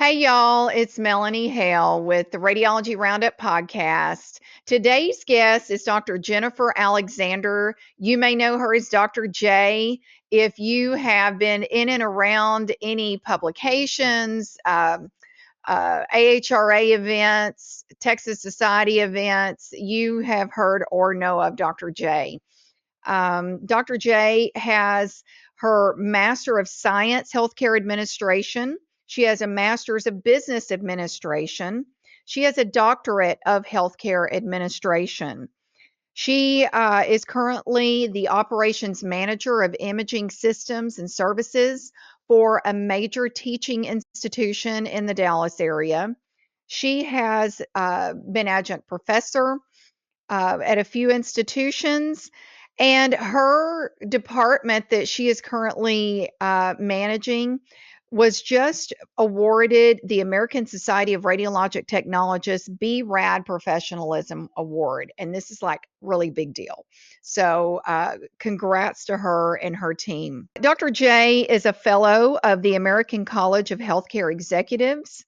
Hey, y'all, it's Melanie Hale with the Radiology Roundup podcast. Today's guest is Dr. Jennifer Alexander. You may know her as Dr. J if you have been in and around any publications, AHRA events, Texas Society events. You have heard or know of Dr. J. Dr. J has her Master of Science, Healthcare Administration. She has a Master's of Business Administration. She has a Doctorate of Healthcare Administration. She is currently the Operations Manager of Imaging Systems and Services for a major teaching institution in the Dallas area. She has been adjunct professor at a few institutions. And her department that she is currently managing was just awarded the American Society of Radiologic Technologists BRAD Professionalism Award. And this is like really big deal. So congrats to her and her team. Dr. J is a fellow of the American College of Healthcare Executives.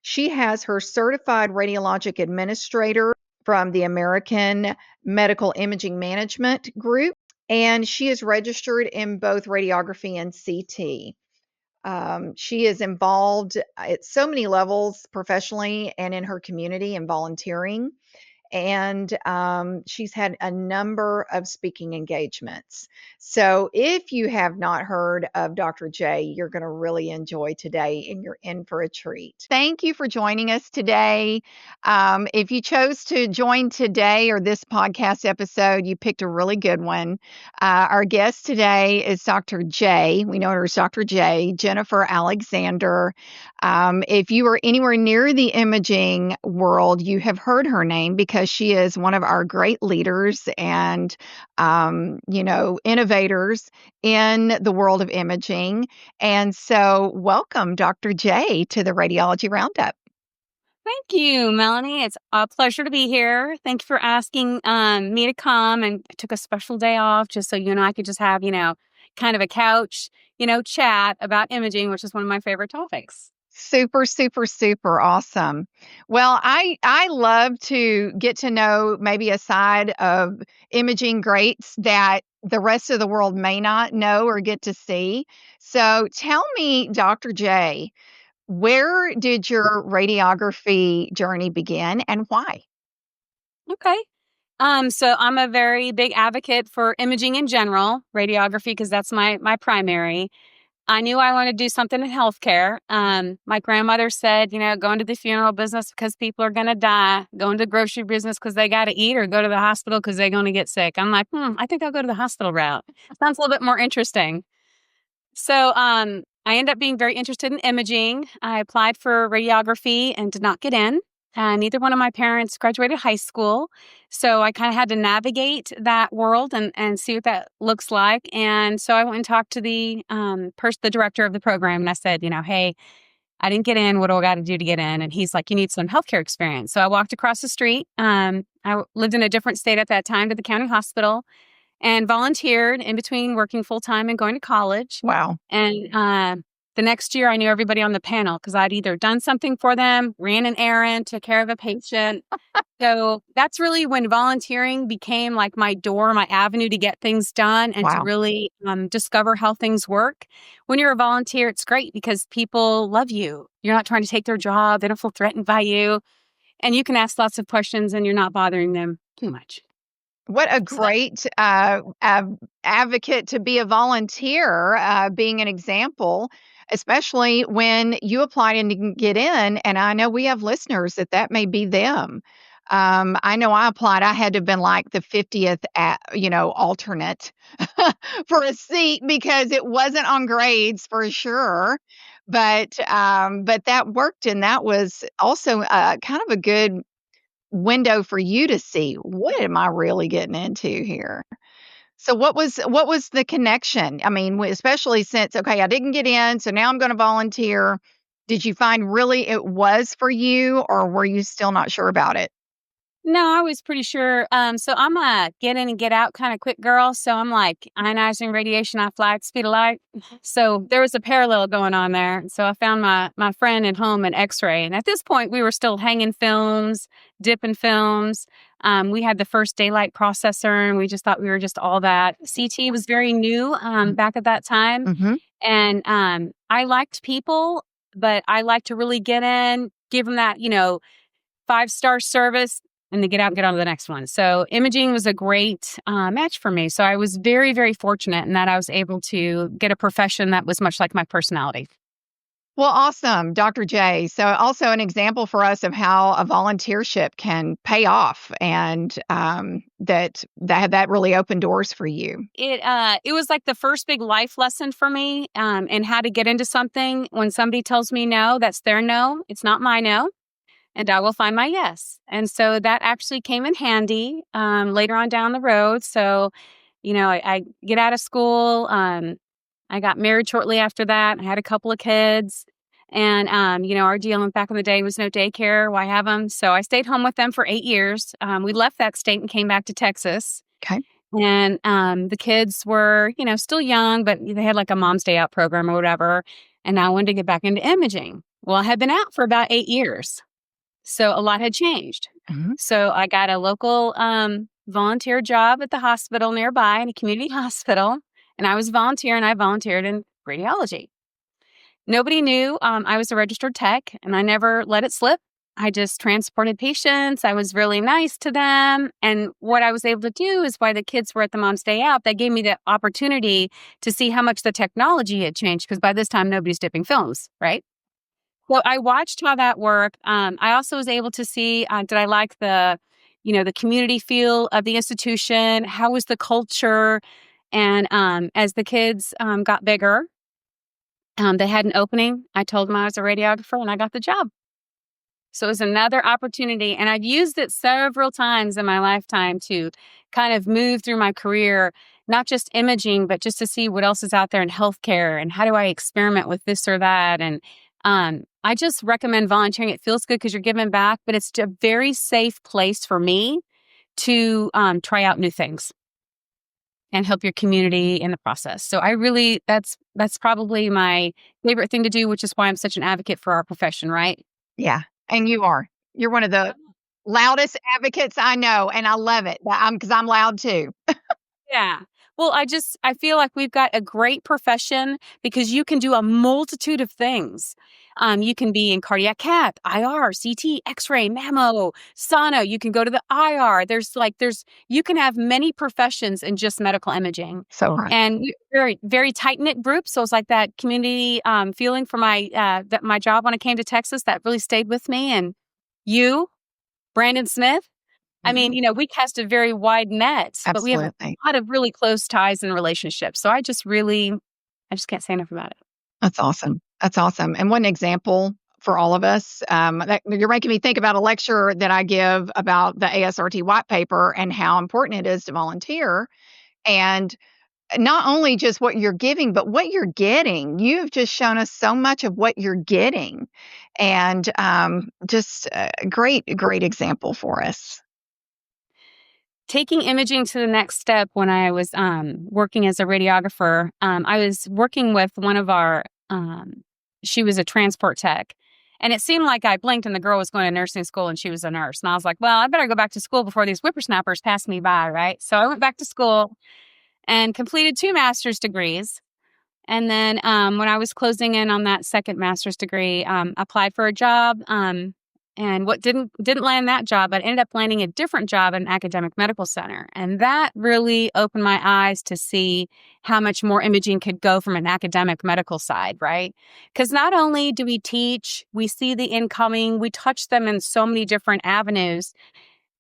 She has her certified radiologic administrator from the American Medical Imaging Management Group, and she is registered in both radiography and CT. She is involved at so many levels professionally and in her community and volunteering. And she's had a number of speaking engagements. So if you have not heard of Dr. J, you're going to really enjoy today and you're in for a treat. Thank you for joining us today. If you chose to join today or this podcast episode, you picked a really good one. Our guest today is Dr. J. We know her as Dr. J, Jennifer Alexander. If you are anywhere near the imaging world, you have heard her name because she is one of our great leaders and, innovators in the world of imaging. And so welcome, Dr. J, to the Radiology Roundup. Thank you, Melanie. It's a pleasure to be here. Thank you for asking me to come. And I took a special day off just so you and I could just have, kind of a couch, chat about imaging, which is one of my favorite topics. Super, super, super awesome. Well, I love to get to know maybe a side of imaging greats that the rest of the world may not know or get to see. So tell me, Dr. J, where did your radiography journey begin and why? Okay. So I'm a very big advocate for imaging in general, radiography, because that's my primary. I knew I wanted to do something in healthcare. My grandmother said, go into the funeral business because people are going to die, go into the grocery business because they got to eat, or go to the hospital because they're going to get sick. I'm like, I think I'll go to the hospital route. Sounds a little bit more interesting. So I ended up being very interested in imaging. I applied for radiography and did not get in. Neither one of my parents graduated high school. So I kind of had to navigate that world and see what that looks like. And so I went and talked to the director of the program. And I said, hey, I didn't get in. What do I got to do to get in? And he's like, you need some healthcare experience. So I walked across the street. I lived in a different state at that time, to the county hospital, and volunteered in between working full time and going to college. Wow. And the next year, I knew everybody on the panel because I'd either done something for them, ran an errand, took care of a patient. So that's really when volunteering became like my door, my avenue to get things done and to really discover how things work. When you're a volunteer, it's great because people love you. You're not trying to take their job. They don't feel threatened by you. And you can ask lots of questions and you're not bothering them too much. What a great advocate to be a volunteer, being an example, especially when you applied and didn't get in. And I know we have listeners that may be them. I know I applied. I had to have been like the 50th, alternate for a seat because it wasn't on grades for sure. But that worked, and that was also kind of a good window for you to see, what am I really getting into here? So what was the connection? I mean, especially since, okay, I didn't get in, so now I'm going to volunteer. Did you find really it was for you, or were you still not sure about it? No, I was pretty sure. So I'm a get in and get out kind of quick girl. So I'm like ionizing radiation, I fly at the speed of light. So there was a parallel going on there. So I found my friend at home an X-ray, and at this point we were still hanging films, dipping films. We had the first daylight processor, and we just thought we were just all that. CT was very new back at that time, Mm-hmm. and I liked people, but I like to really get in, give them that 5-star service, and then get out and get on to the next one. So imaging was a great match for me. So I was very, very fortunate in that I was able to get a profession that was much like my personality. Well, awesome, Dr. J. So, also an example for us of how a volunteership can pay off, and that really opened doors for you. It was like the first big life lesson for me, and how to get into something. When somebody tells me no, that's their no. It's not my no. And I will find my yes. And so that actually came in handy later on down the road. So, I get out of school. I got married shortly after that. I had a couple of kids. And, our deal back in the day was no daycare. Why have them? So I stayed home with them for 8 years. We left that state and came back to Texas. Okay. And the kids were, still young, but they had like a mom's day out program or whatever. And I wanted to get back into imaging. Well, I had been out for about 8 years. So a lot had changed. Mm-hmm. So I got a local volunteer job at the hospital nearby, in a community hospital. And I was a volunteer, and I volunteered in radiology. Nobody knew I was a registered tech, and I never let it slip. I just transported patients. I was really nice to them. And what I was able to do is, while the kids were at the mom's day out, that gave me the opportunity to see how much the technology had changed, because by this time, nobody's dipping films, right? Well, I watched how that worked. I also was able to see, did I like the community feel of the institution? How was the culture? And as the kids got bigger, they had an opening. I told them I was a radiographer, and I got the job. So it was another opportunity. And I've used it several times in my lifetime to kind of move through my career, not just imaging, but just to see what else is out there in healthcare, and how do I experiment with this or that. And I just recommend volunteering. It feels good because you're giving back, but it's a very safe place for me to try out new things and help your community in the process. So that's probably my favorite thing to do, which is why I'm such an advocate for our profession, right? Yeah, and you are. You're one of the loudest advocates I know, and I love it. Because I'm loud too. Yeah. Well, I feel like we've got a great profession because you can do a multitude of things. You can be in cardiac cath, IR, CT, X-ray, mammo, sono. You can go to the IR. You can have many professions in just medical imaging. So right. And very, very tight-knit group. So it's like that community feeling for my job when I came to Texas that really stayed with me. And you, Brandon Smith. I mean, we cast a very wide net, but we have a lot of really close ties and relationships. So I just can't say enough about it. That's awesome. That's awesome. And one example for all of us, you're making me think about a lecture that I give about the ASRT white paper and how important it is to volunteer. And not only just what you're giving, but what you're getting. You've just shown us so much of what you're getting. And just a great example for us. Taking imaging to the next step, when I was working as a radiographer, I was working with one of our, she was a transport tech. And it seemed like I blinked and the girl was going to nursing school and she was a nurse. And I was like, well, I better go back to school before these whippersnappers pass me by, right? So I went back to school and completed 2 master's degrees. And then when I was closing in on that second master's degree, applied for a job. And what didn't land that job, but ended up landing a different job at an academic medical center. And that really opened my eyes to see how much more imaging could go from an academic medical side, right? Because not only do we teach, we see the incoming, we touch them in so many different avenues.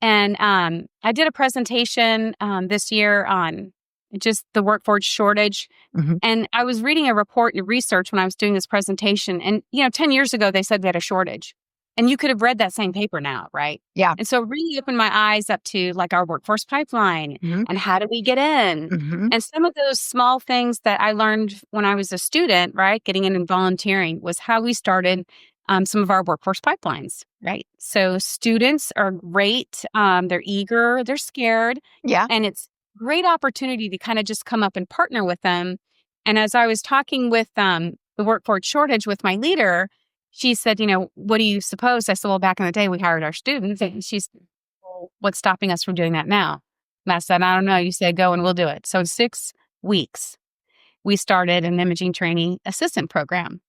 And I did a presentation this year on just the workforce shortage. Mm-hmm. And I was reading a report and research when I was doing this presentation. And, 10 years ago, they said we had a shortage. And you could have read that same paper now, right? Yeah. And so it really opened my eyes up to like our workforce pipeline and how do we get in? Mm-hmm. And some of those small things that I learned when I was a student, right, getting in and volunteering, was how we started some of our workforce pipelines, right? So students are great. They're eager, they're scared, Yeah. and it's great opportunity to kind of just come up and partner with them. And as I was talking with the workforce shortage with my leader, she said, what do you suppose? I said, well, back in the day, we hired our students. And she's, well, what's stopping us from doing that now? And I said, I don't know. You said go and we'll do it. So in 6 weeks, we started an imaging training assistant program,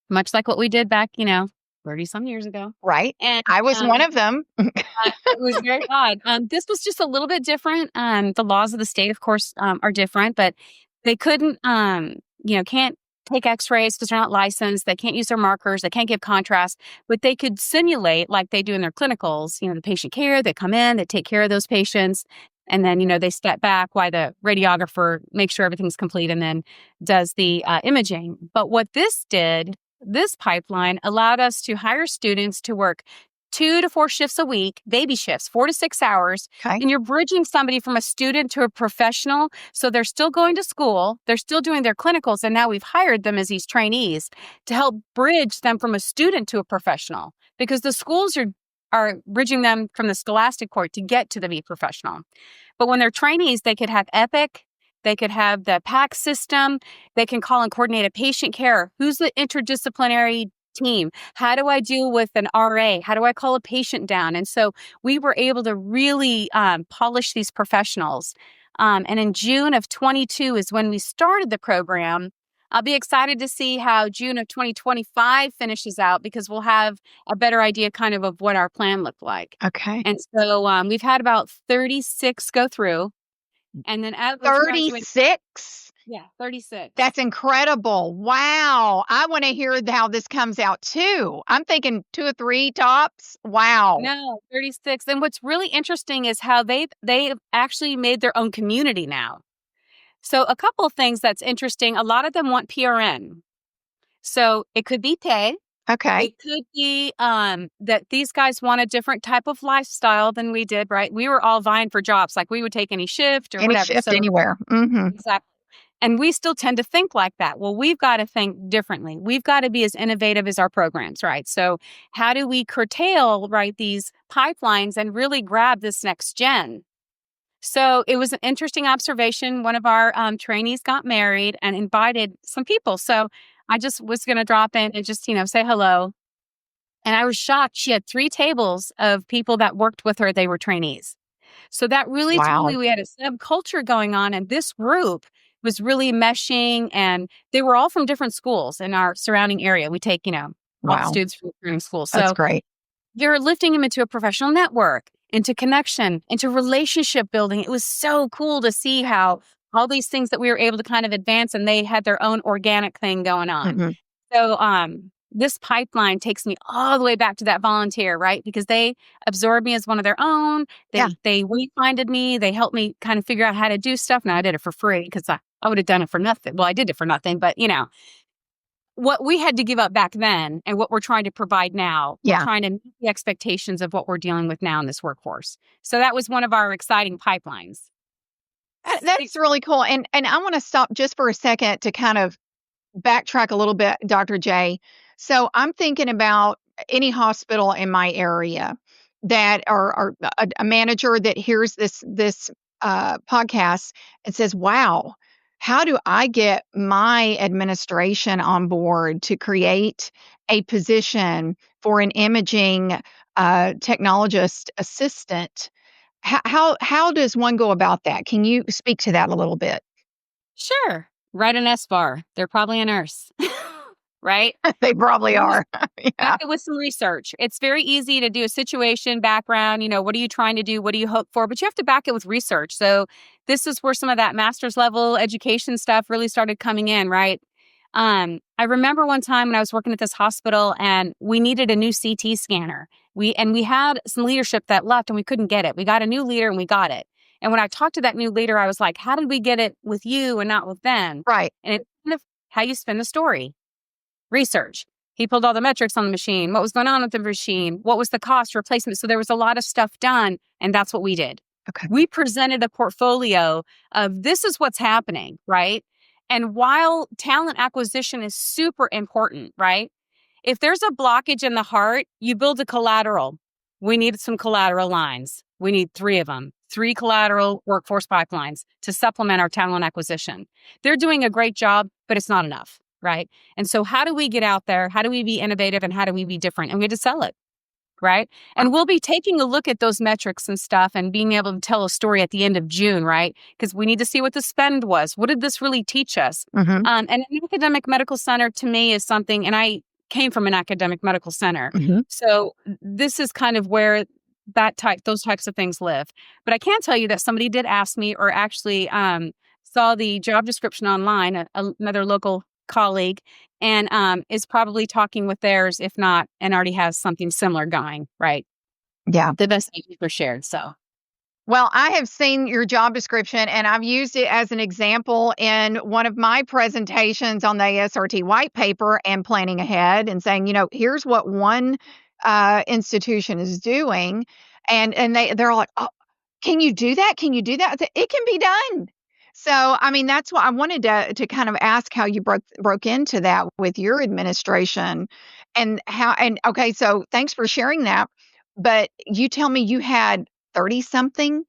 much like what we did back, 30 some years ago. Right. And I was one of them. it was very odd. This was just a little bit different. The laws of the state, of course, are different, but they couldn't, can't take x-rays because they're not licensed. They can't use their markers. They can't give contrast, but they could simulate like they do in their clinicals, the patient care. They come in, they take care of those patients. And then, they step back while the radiographer makes sure everything's complete and then does the imaging. But what this pipeline allowed us to hire students to work 2 to 4 shifts a week, baby shifts, 4 to 6 hours. Okay. And you're bridging somebody from a student to a professional. So they're still going to school, they're still doing their clinicals. And now we've hired them as these trainees to help bridge them from a student to a professional, because the schools are bridging them from the scholastic court to get to the be professional. But when they're trainees, they could have Epic, they could have the PAC system, they can call and coordinate a patient care. Who's the interdisciplinary team? How do I deal with an RA? How do I call a patient down? And so we were able to really polish these professionals. And in June of 22 is when we started the program. I'll be excited to see how June of 2025 finishes out, because we'll have a better idea kind of what our plan looked like. Okay. And so we've had about 36 go through. And then at 36? Yeah, 36. That's incredible. Wow. I want to hear how this comes out too. I'm thinking 2 or 3 tops. Wow. No, 36. And what's really interesting is how they've actually made their own community now. So a couple of things that's interesting. A lot of them want PRN. So it could be pay. Okay. It could be that these guys want a different type of lifestyle than we did, right? We were all vying for jobs. Like we would take any shift or Any whatever. shift anywhere. Mm-hmm. Exactly. And we still tend to think like that. Well, we've got to think differently. We've got to be as innovative as our programs, right? So how do we curtail, right, these pipelines and really grab this next gen? So it was an interesting observation. One of our trainees got married and invited some people. So I just was going to drop in and just, say hello. And I was shocked. She had 3 tables of people that worked with her. They were trainees. So that really told me we had a subculture going on. And this group was really meshing. And they were all from different schools in our surrounding area. We take, all the students from different schools. So that's great. You're lifting them into a professional network, into connection, into relationship building. It was so cool to see how all these things that we were able to kind of advance, and they had their own organic thing going on. Mm-hmm. So this pipeline takes me all the way back to that volunteer, right? Because they absorbed me as one of their own. They wayfinded me. They helped me kind of figure out how to do stuff. Now I did it for free because I would have done it for nothing. Well, I did it for nothing, but what we had to give up back then and what we're trying to provide now, we're trying to meet the expectations of what we're dealing with now in this workforce. So that was one of our exciting pipelines. That's really cool. And I want to stop just for a second to kind of backtrack a little bit, Dr. J. So I'm thinking about any hospital in my area that or a manager that hears this podcast and says, wow, how do I get my administration on board to create a position for an imaging technologist assistant? How does one go about that? Can you speak to that a little bit? Sure. Write an S-bar. They're probably a nurse, right? They probably are. Back it with some research. It's very easy to do a situation background. What are you trying to do? What do you hope for? But you have to back it with research. So this is where some of that master's level education stuff really started coming in, right? I remember one time when I was working at this hospital and we needed a new CT scanner. We had some leadership that left and we couldn't get it. We got a new leader and we got it. And when I talked to that new leader, I was like, how did we get it with you and not with them? Right. And it's kind of how you spin the story. Research. He pulled all the metrics on the machine. What was going on with the machine? What was the cost replacement? So there was a lot of stuff done. And that's what we did. Okay. We presented a portfolio of this is what's happening, right? And while talent acquisition is super important, right? If there's a blockage in the heart, you build a collateral. We need some collateral lines. We need 3 of them, 3 collateral workforce pipelines to supplement our talent acquisition. They're doing a great job, but it's not enough, right? And so how do we get out there? How do we be innovative and how do we be different? And we have to sell it, right? And we'll be taking a look at those metrics and stuff and being able to tell a story at the end of June, right? Because we need to see what the spend was. What did this really teach us? Mm-hmm. And an academic medical center to me is something, and I came from an academic medical center. Mm-hmm. So this is kind of where those types of things live. But I can tell you that somebody did ask me, or actually saw the job description online, another local colleague, and is probably talking with theirs, if not, and already has something similar going, right? Yeah. The best for shared. So Well, I have seen your job description and I've used it as an example in one of my presentations on the ASRT white paper and planning ahead and saying, here's what one institution is doing. And they're like, oh, can you do that? Can you do that? I said, it can be done. So, I mean, that's why I wanted to kind of ask how you broke into that with your administration and okay, so thanks for sharing that. But you tell me you had 30 something.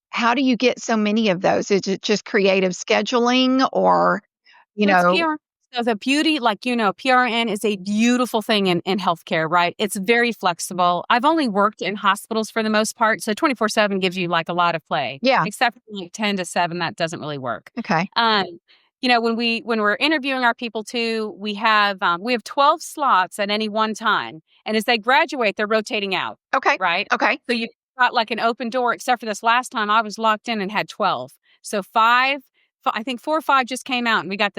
How do you get so many of those? Is it just creative scheduling or, you it's know PR. So the beauty, PRN is a beautiful thing in healthcare, right? It's very flexible. I've only worked in hospitals for the most part. So 24/7 gives you like a lot of play, Yeah. except for like 10 to 7, that doesn't really work. Okay. When we're interviewing our people too, we have 12 slots at any one time. And as they graduate, they're rotating out. Okay. Right. Okay. So you've got like an open door, except for this last time I was locked in and had 12. So I think 4 or 5 just came out and we got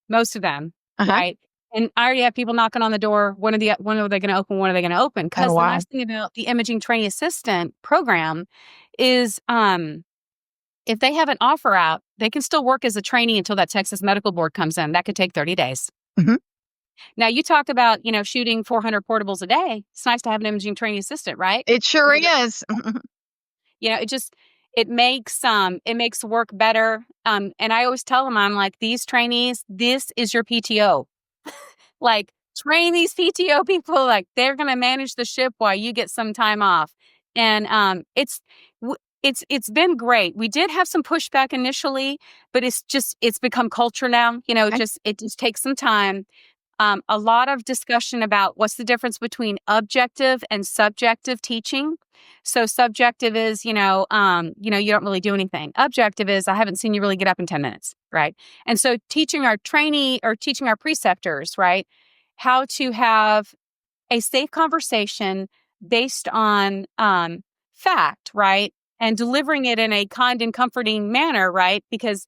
most of them. Uh-huh. Right. And I already have people knocking on the door. When are they going to open? When are they going to open? Because the nice thing about the imaging trainee assistant program is, if they have an offer out, they can still work as a trainee until that Texas Medical Board comes in. That could take 30 days. Mm-hmm. Now, you talk about, shooting 400 portables a day. It's nice to have an imaging trainee assistant, right? It sure is. It makes work better. And I always tell them, I'm like, these trainees, this is your PTO. Like, train these PTO people, like they're going to manage the ship while you get some time off. And it's been great. We did have some pushback initially, but it's become culture now. It just takes some time. A lot of discussion about what's the difference between objective and subjective teaching. So subjective is, you don't really do anything. Objective is, I haven't seen you really get up in 10 minutes, right? And so teaching our trainee or teaching our preceptors, right, how to have a safe conversation based on fact, right? And delivering it in a kind and comforting manner, right? Because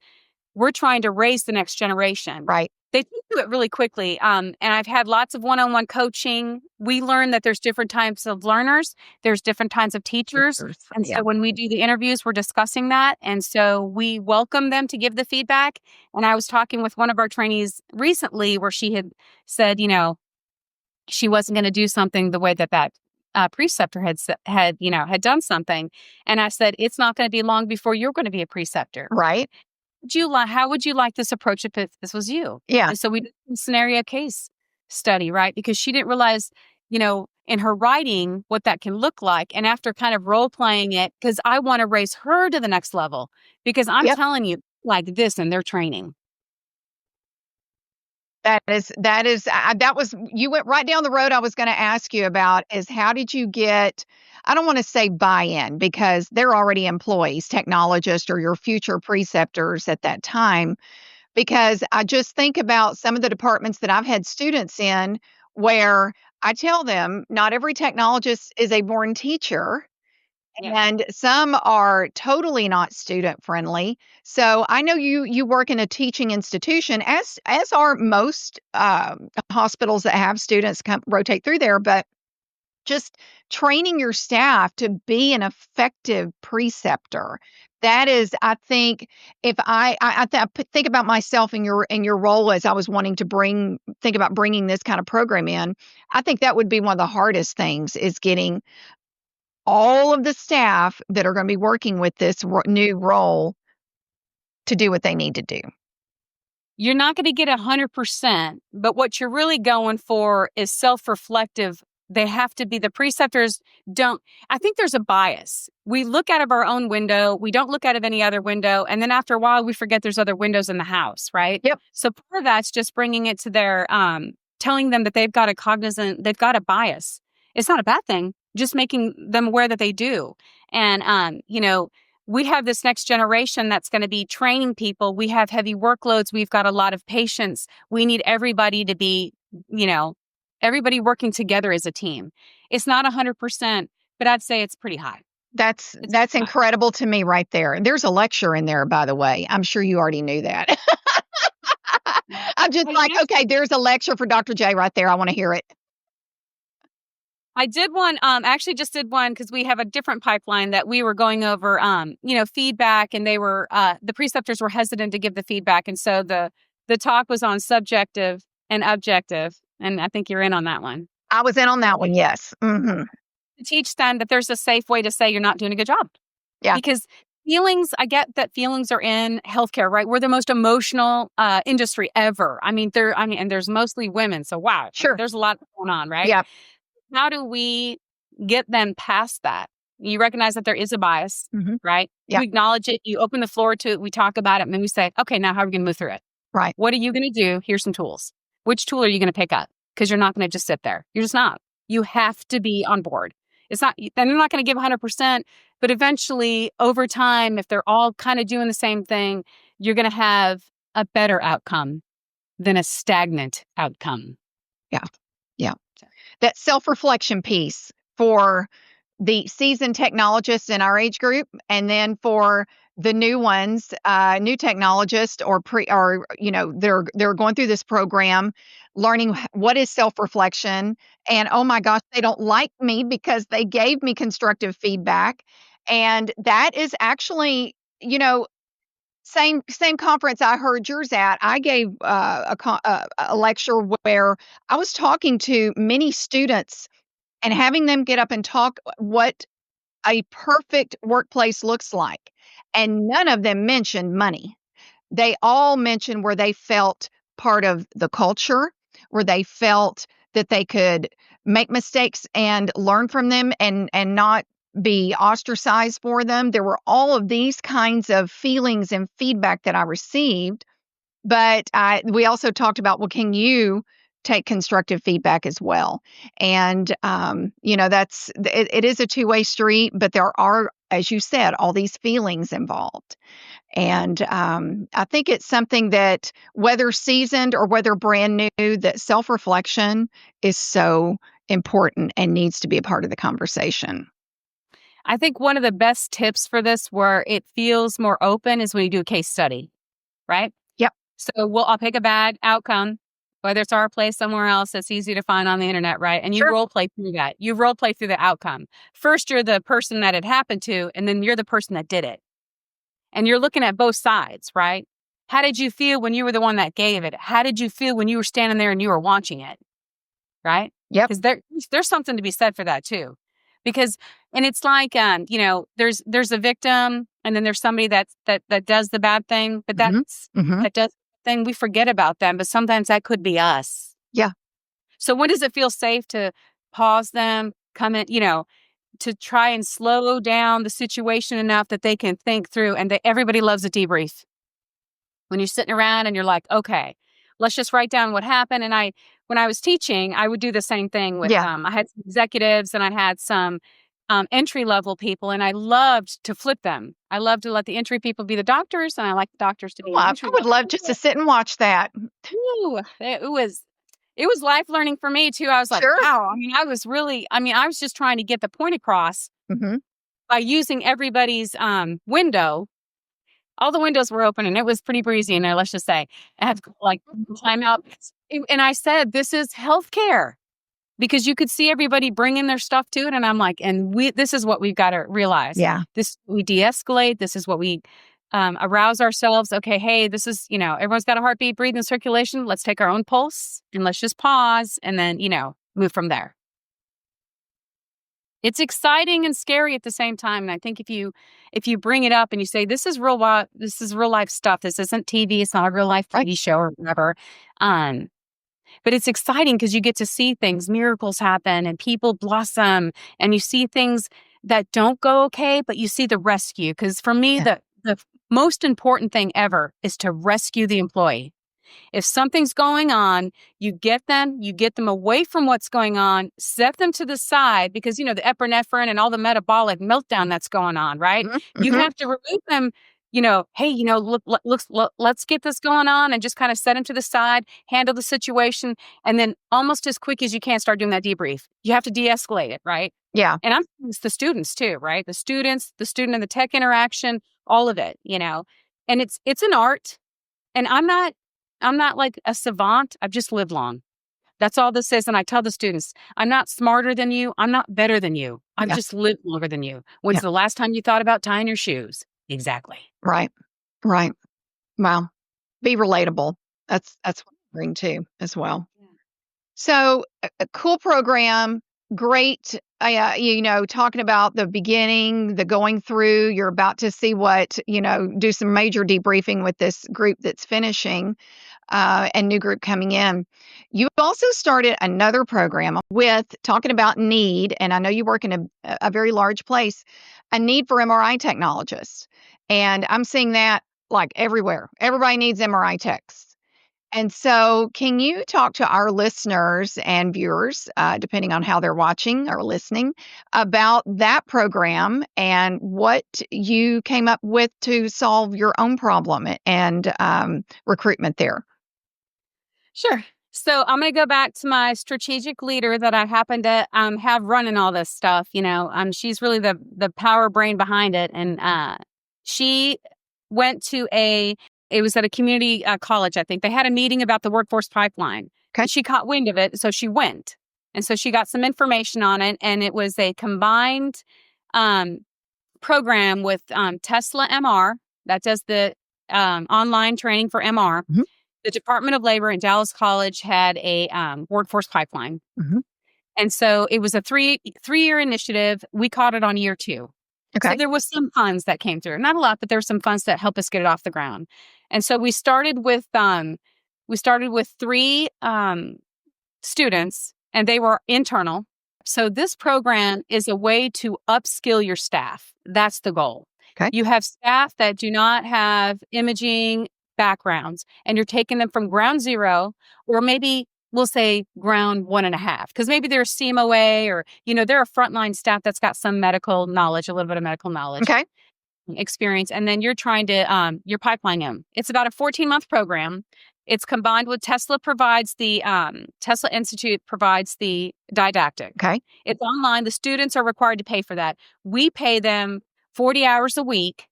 we're trying to raise the next generation. Right. They do it really quickly. And I've had lots of one-on-one coaching. We learn that there's different types of learners. There's different kinds of teachers. And so when we do the interviews, we're discussing that. And so we welcome them to give the feedback. And I was talking with one of our trainees recently where she had said, she wasn't going to do something the way that preceptor had done something. And I said, it's not going to be long before you're going to be a preceptor. Right. How would you like this approach if this was you? Yeah. And so we did a scenario case study, right? Because she didn't realize, in her writing what that can look like. And after kind of role playing it, because I want to raise her to the next level, because I'm telling you like this in their training. You went right down the road I was going to ask you about is how did you get, I don't want to say buy-in because they're already employees, technologists or your future preceptors at that time, because I just think about some of the departments that I've had students in where I tell them not every technologist is a born teacher. And some are totally not student friendly. So I know you work in a teaching institution, as are most hospitals that have students rotate through there. But just training your staff to be an effective preceptor. That is, I think, if think about myself in your role as I was wanting to think about bringing this kind of program in. I think that would be one of the hardest things is getting all of the staff that are going to be working with this new role to do what they need to do. You're not going to get 100%, but what you're really going for is self-reflective. They have to be, the preceptors don't, I think there's a bias. We look out of our own window. We don't look out of any other window. And then after a while, we forget there's other windows in the house, right? Yep. So part of that's just bringing it to their, telling them that they've got they've got a bias. It's not a bad thing, just making them aware that they do. And, we have this next generation that's going to be training people. We have heavy workloads. We've got a lot of patients. We need everybody to be, everybody working together as a team. It's not 100%, but I'd say it's pretty high. That's It's pretty high. incredible to me right there. There's a lecture in there, by the way. I'm sure you already knew that. I'm just like, okay, there's a lecture for Dr. J right there. I want to hear it. I did one, I actually just did one because we have a different pipeline that we were going over, feedback, and they were, the preceptors were hesitant to give the feedback. And so the talk was on subjective and objective. And I think you're in on that one. I was in on that one. Yes. Mm-hmm. To teach them that there's a safe way to say you're not doing a good job. Yeah. Because feelings, I get that feelings are in healthcare, right? We're the most emotional industry ever. And there's mostly women. So wow, Sure. There's a lot going on, right? Yeah. How do we get them past that? You recognize that there is a bias, right? Yeah. You acknowledge it. You open the floor to it. We talk about it. And then we say, okay, now how are we going to move through it? Right. What are you going to do? Here's some tools. Which tool are you going to pick up? Because you're not going to just sit there. You're just not. You have to be on board. It's not, then they're not going to give 100%, but eventually over time, if they're all kind of doing the same thing, you're going to have a better outcome than a stagnant outcome. Yeah. Yeah. That self-reflection piece for the seasoned technologists in our age group, and then for the new ones, new technologists they're going through this program, learning what is self-reflection. And oh my gosh, they don't like me because they gave me constructive feedback. And that is actually, same conference I heard yours at. I gave a lecture where I was talking to many students and having them get up and talk what a perfect workplace looks like. And none of them mentioned money. They all mentioned where they felt part of the culture, where they felt that they could make mistakes and learn from them and not be ostracized for them. There were all of these kinds of feelings and feedback that I received. But we also talked about, well, can you take constructive feedback as well? And, it is a two-way street, but there are, as you said, all these feelings involved. And I think it's something that, whether seasoned or whether brand new, that self-reflection is so important and needs to be a part of the conversation. I think one of the best tips for this, where it feels more open, is when you do a case study, right? Yep. So I'll pick a bad outcome, whether it's our place somewhere else that's easy to find on the internet, right? And you Sure. role play through that. You role play through the outcome. First, you're the person that it happened to, and then you're the person that did it. And you're looking at both sides, right? How did you feel when you were the one that gave it? How did you feel when you were standing there and you were watching it? Right? Yep. Because there's something to be said for that too. Because, and it's like, there's a victim, and then there's somebody that does the bad thing, but that does the thing, we forget about them, but sometimes that could be us. Yeah. So when does it feel safe to pause them, come in, to try and slow down the situation enough that they can think through, and everybody loves a debrief. When you're sitting around and you're like, okay, let's just write down what happened. And when I was teaching, I would do the same thing with, I had some executives and I had some entry-level people, and I loved to flip them. I loved to let the entry people be the doctors, and I like the doctors to be the entry. I would love just to sit and watch that. Ooh, it was life learning for me too. I was like, Sure. wow. I was just trying to get the point across by using everybody's window. All the windows were open and it was pretty breezy in there, let's just say. I had to climb out. And I said, this is healthcare, because you could see everybody bringing their stuff to it. And I'm like, this is what we've got to realize. Yeah. We de-escalate. This is what we arouse ourselves. Okay, hey, this is, everyone's got a heartbeat, breathing, circulation. Let's take our own pulse and let's just pause and then, move from there. It's exciting and scary at the same time. And I think if you bring it up and you say, this is real life stuff. This isn't TV. It's not a real life Right. TV show or whatever. Um, but it's exciting because you get to see things, miracles happen and people blossom, and you see things that don't go okay, but you see the rescue. Because for me, Yeah. the most important thing ever is to rescue the employee. If something's going on, you get them away from what's going on, set them to the side because, the epinephrine and all the metabolic meltdown that's going on, right? Mhm, You mhm. have to remove them, hey, let's get this going on and just kind of set them to the side, handle the situation. And then almost as quick as you can start doing that debrief. You have to de-escalate it, right? Yeah. And it's the students too, right? The student and the tech interaction, all of it, and it's an art. And I'm not like a savant. I've just lived long. That's all this is. And I tell the students, I'm not smarter than you. I'm not better than you. I've Yeah. just lived longer than you. When's Yeah. the last time you thought about tying your shoes? Exactly. Right. Right. Wow. Be relatable. That's what I bring too as well. Yeah. So a cool program, great. Talking about the beginning, the going through, you're about to see do some major debriefing with this group that's finishing, and new group coming in. You also started another program with talking about need, and I know you work in a very large place, a need for MRI technologists. And I'm seeing that like everywhere. Everybody needs MRI techs. And so, can you talk to our listeners and viewers, depending on how they're watching or listening, about that program and what you came up with to solve your own problem and recruitment there? Sure. So I'm going to go back to my strategic leader that I happen to have running all this stuff. She's really the power brain behind it, and she went to it was at a community college. I think they had a meeting about the workforce pipeline. Okay. And she caught wind of it, so she went, and so she got some information on it, and it was a combined um, program with Tesla MR that does the online training for MR. Mhm. The Department of Labor and Dallas College had a workforce pipeline. Mhm. And so it was a three-year initiative. We caught it on year 2. So Okay. there was some funds that came through. Not a lot, but there were some funds that helped us get it off the ground. And so we started with 3 students, and they were internal. So this program is a way to upskill your staff. That's the goal. Okay. You have staff that do not have imaging backgrounds, and you're taking them from ground zero, or maybe we'll say ground 1.5, because maybe they're CMOA or, they're a frontline staff that's got some medical knowledge, a little bit of medical knowledge Okay. experience, and then you're trying to you're pipelining them. It's about a 14-month program. It's combined with Tesla Institute provides the didactic. Okay. It's online. The students are required to pay for that. We pay them 40 hours a week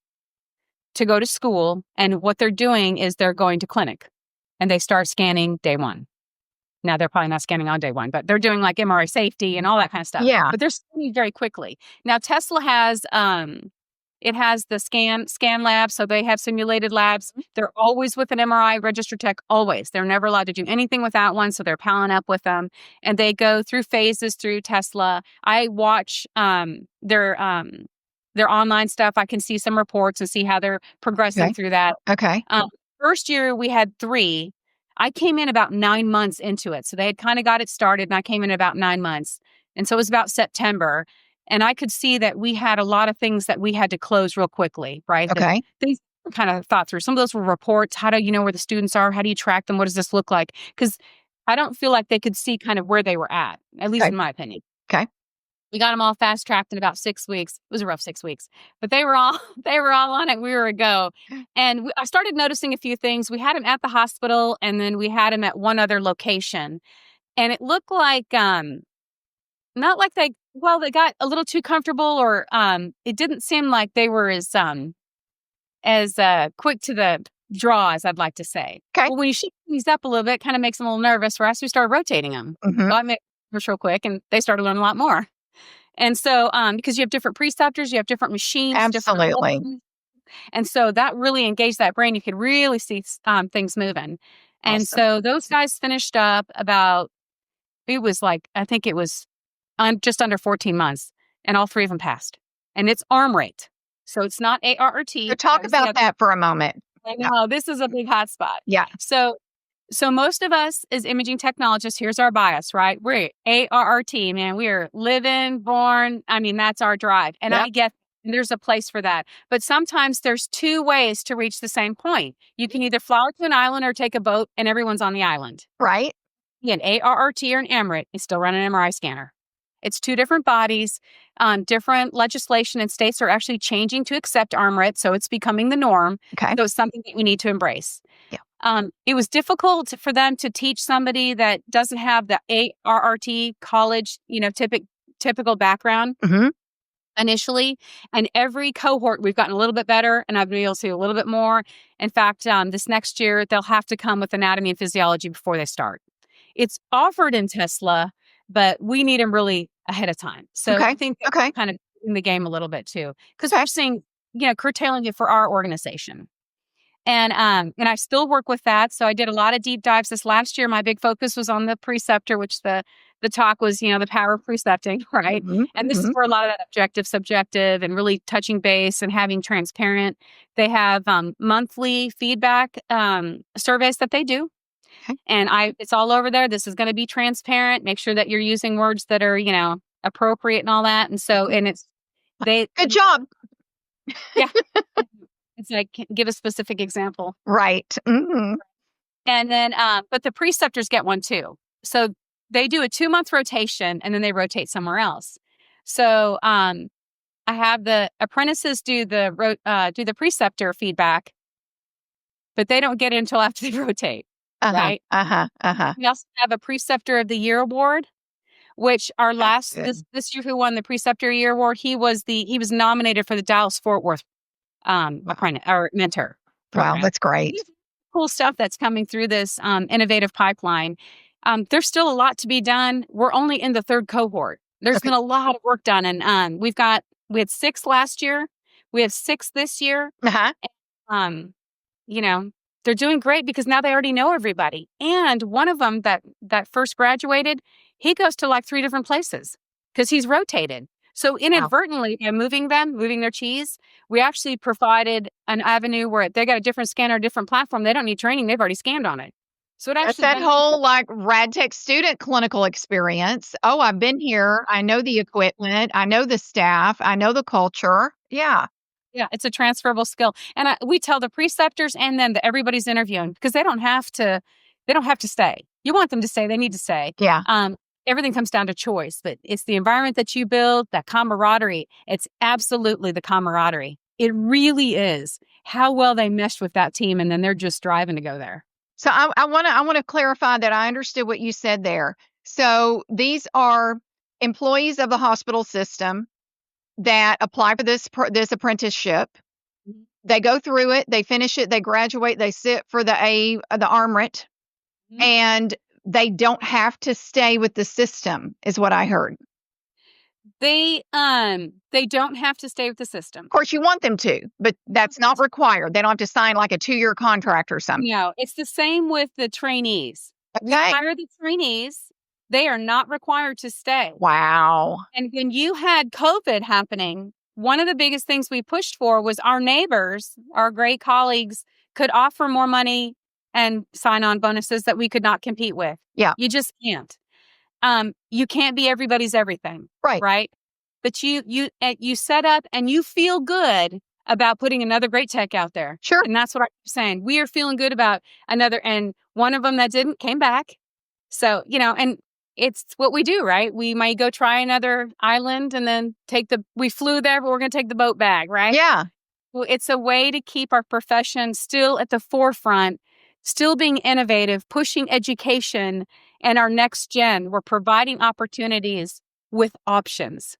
to go to school, and what they're doing is they're going to clinic, and they start scanning day 1. Now, they're probably not scanning on day 1, but they're doing like MRI safety and all that kind of stuff. Yeah. But they're scanning very quickly. Now, Tesla has it has the scan lab, so they have simulated labs. They're always with an MRI registered tech, always. They're never allowed to do anything without one, so they're palling up with them. And they go through phases through Tesla. I watch their online stuff. I can see some reports and see how they're progressing Okay. through that. Okay. First year, we had 3. I came in about 9 months into it. So they had kind of got it started, and I came in about 9 months. And so it was about September. And I could see that we had a lot of things that we had to close real quickly, right? Okay. Things kind of thought through. Some of those were reports. How do you know where the students are? How do you track them? What does this look like? Because I don't feel like they could see kind of where they were at least Okay. in my opinion. Okay. We got them all fast tracked in about 6 weeks. It was a rough 6 weeks, but they were all on it. We were a go. And I started noticing a few things. We had them at the hospital, and then we had them at one other location. And it looked like not like they got a little too comfortable, or it didn't seem like they were as quick to the draw as I'd like to say. Okay. Well, when you shake these up a little bit, it kind of makes them a little nervous. For us, we started rotating them. Mhm. So I made it real quick, and they started learning a lot more. And so, because you have different preceptors, you have different machines, different Absolutely. buttons. And so that really engaged that brain. You could really see things moving. And Awesome. so those guys finished up about, it was like, I think it was just under 14 months. and all 3 of them passed. And it's arm rate. So it's not ARRT. So talk about that for a moment. I know, this is a big hot spot. Yeah. So most of us as imaging technologists, here's our bias, right? We're ARRT, man. We are living, born. I mean, that's our drive. And I get there's a place for that. But sometimes there's 2 ways to reach the same point. You can either fly to an island or take a boat and everyone's on the island. Right. An ARRT or an MRIT is still running an MRI scanner. It's 2 different bodies. Different legislation and states are actually changing to accept ARMRIT, so it's becoming the norm. Okay. So it's something that we need to embrace. Yeah. It was difficult for them to teach somebody that doesn't have the ARRT college, typical background initially. And every cohort, we've gotten a little bit better, and I've been able to do a little bit more. In fact, this next year, they'll have to come with anatomy and physiology before they start. It's offered in Tesla, but we need them really ahead of time. So I think that's kind of in the game a little bit too, because we're seeing, curtailing it for our organization. And I still work with that. So I did a lot of deep dives this last year. My big focus was on the preceptor, which the talk was, the power of precepting, right? And this is where a lot of that objective, subjective, and really touching base and having transparent. They have monthly feedback surveys that they do. Okay. And it's all over there. This is going to be transparent. Make sure that you're using words that are, appropriate and all that. And so, and it's good job. Yeah. It's like, give a specific example. Right. Mm-hmm. And then, but the preceptors get one too. So they do a 2-month rotation and then they rotate somewhere else. So I have the apprentices do the preceptor feedback, but they don't get it until after they rotate. Right? We also have a Preceptor of the Year award, which our this year who won the Preceptor of the Year award, he was nominated for the Dallas Fort Worth apprentice or mentor program. Wow, that's great. Cool stuff that's coming through this innovative pipeline. There's still a lot to be done. We're only in the 3rd cohort. There's been a lot of work done, and we had 6 last year. We have 6 this year. And, they're doing great because now they already know everybody. And one of them that first graduated, he goes to like 3 different places because he's rotated. So inadvertently, moving their cheese, we actually provided an avenue where they got a different scanner, a different platform. They don't need training. They've already scanned on it. So that's that whole like RadTech student clinical experience. Oh, I've been here. I know the equipment. I know the staff. I know the culture. Yeah. Yeah, it's a transferable skill. And we tell the preceptors and then everybody's interviewing because they don't have to stay. You want them to stay. They need to stay. Yeah. Everything comes down to choice, but it's the environment that you build, that camaraderie. It's absolutely the camaraderie. It really is how well they meshed with that team. And then they're just driving to go there. So I want to clarify that I understood what you said there. So these are employees of the hospital system that apply for this apprenticeship. They go through it, they finish it, they graduate, they sit for the ARMRIT, and they don't have to stay with the system, is what I heard. They don't have to stay with the system. Of course, you want them to, but that's not required. They don't have to sign like a 2-year contract or something. No, it's the same with the trainees. Okay. We hire the trainees. They are not required to stay. Wow. And when you had COVID happening, one of the biggest things we pushed for was our neighbors, our great colleagues, could offer more money and sign-on bonuses that we could not compete with. Yeah. You just can't. You can't be everybody's everything. Right? But you set up and you feel good about putting another great tech out there. Sure. And that's what I'm saying. We are feeling good about another, and one of them that didn't came back. So, and it's what we do, right? We might go try another island and then we flew there, but we're going to take the boat back, right? Yeah. Well, it's a way to keep our profession still at the forefront, still being innovative, pushing education and our next gen. We're providing opportunities with options.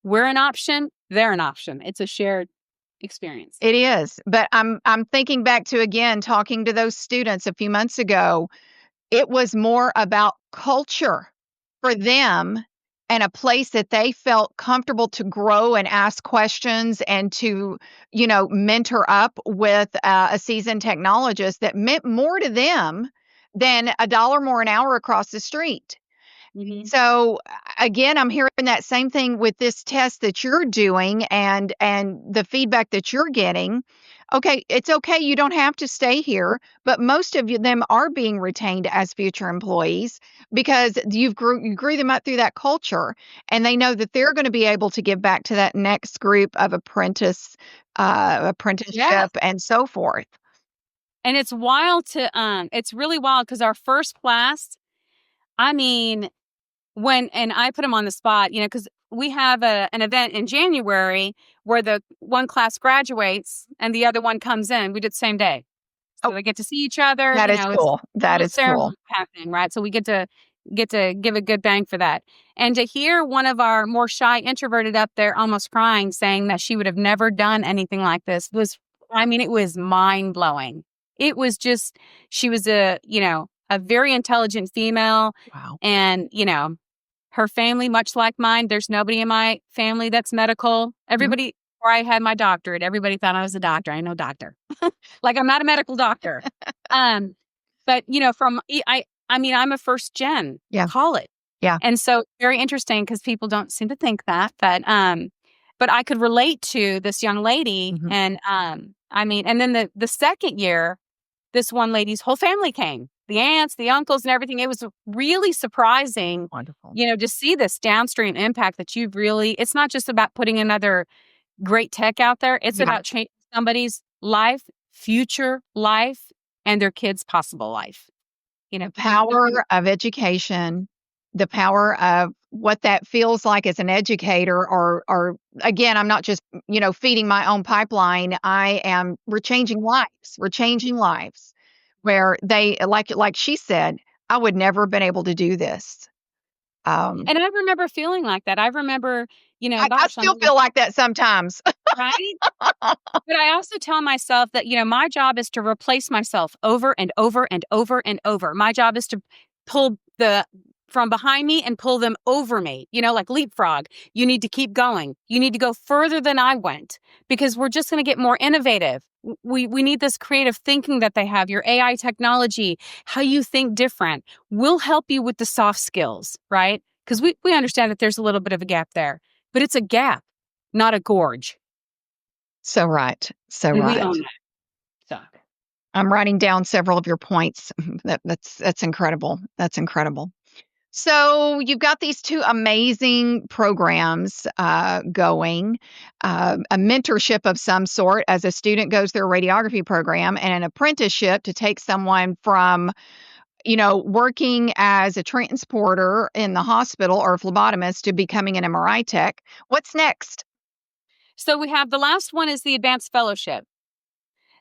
We're an option, they're an option. It's a shared experience. It is. But I'm thinking back to, again, talking to those students a few months ago. It was more about culture for them and a place that they felt comfortable to grow and ask questions and to, mentor up with a seasoned technologist that meant more to them than $1 more an hour across the street. Mhm. So again, I'm hearing that same thing with this test that you're doing and the feedback that you're getting. Okay, it's okay, you don't have to stay here, but most of them are being retained as future employees because you grew them up through that culture, and they know that they're going to be able to give back to that next group of Yes. apprenticeship and so forth. And it's really wild because our first class, I mean, and I put them on the spot, because we have an event in January where the one class graduates and the other one comes in. We did the same day. Oh, So they get to see each other, that is it's cool. a That little is cool. ceremony happening, right? So we get to give a good bang for that. And to hear one of our more shy introverted up there almost crying, saying that she would have never done anything like this it was mind blowing. It was just, she was a very intelligent female, Wow. and, her family, much like mine, there's nobody in my family that's medical. Mhm. Everybody, where I had my doctorate, everybody thought I was a doctor. I ain't no doctor. Like, I'm not a medical doctor. Um, but I'm a first gen Yeah. college. Yeah. And so very interesting because people don't seem to think that, but I could relate to this young lady. Mhm. And and then the second year, this one lady's whole family came, the aunts, the uncles, and everything. It was really surprising, Wonderful. to see this downstream impact that it's not just about putting another great tech out there. It's Yeah. about changing somebody's life, future life, and their kids' possible life. The power of education, the power of what that feels like as an educator or again, I'm not just, feeding my own pipeline. We're changing lives. We're changing lives where they like she said, I would never have been able to do this. Um, And I remember feeling like that. I remember, I gosh, still feel like that sometimes. right? But I also tell myself that, my job is to replace myself over and over and over and over. My job is to pull the from behind me and pull them over me, like leapfrog. You need to keep going. You need to go further than I went because we're just going to get more innovative. We need this creative thinking that they have, your AI technology, how you think different will help you with the soft skills, right? Because we understand that there's a little bit of a gap there, but it's a gap, not a gorge. So right. So And we right. own that. So I'm writing down several of your points. That's incredible. That's incredible. So you've got these two amazing programs going, a mentorship of some sort as a student goes through a radiography program, and an apprenticeship to take someone from, working as a transporter in the hospital or a phlebotomist to becoming an MRI tech. What's next? So we have the last one is the advanced fellowship.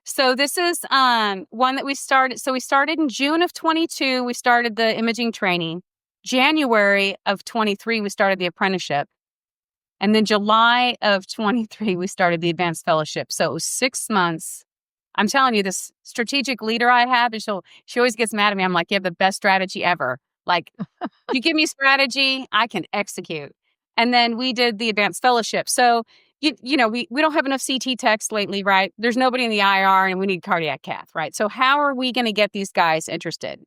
So this is one that we started. So we started in June of 22. We started the imaging training. January of 23, we started the apprenticeship. And then July of 23, we started the advanced fellowship. So it was 6 months. I'm telling you, this strategic leader I have, and she always gets mad at me. I'm like, you have the best strategy ever. Like, you give me strategy, I can execute. And then we did the advanced fellowship. So, we don't have enough CT techs lately, right? There's nobody in the IR and we need cardiac cath, right? So how are we going to get these guys interested?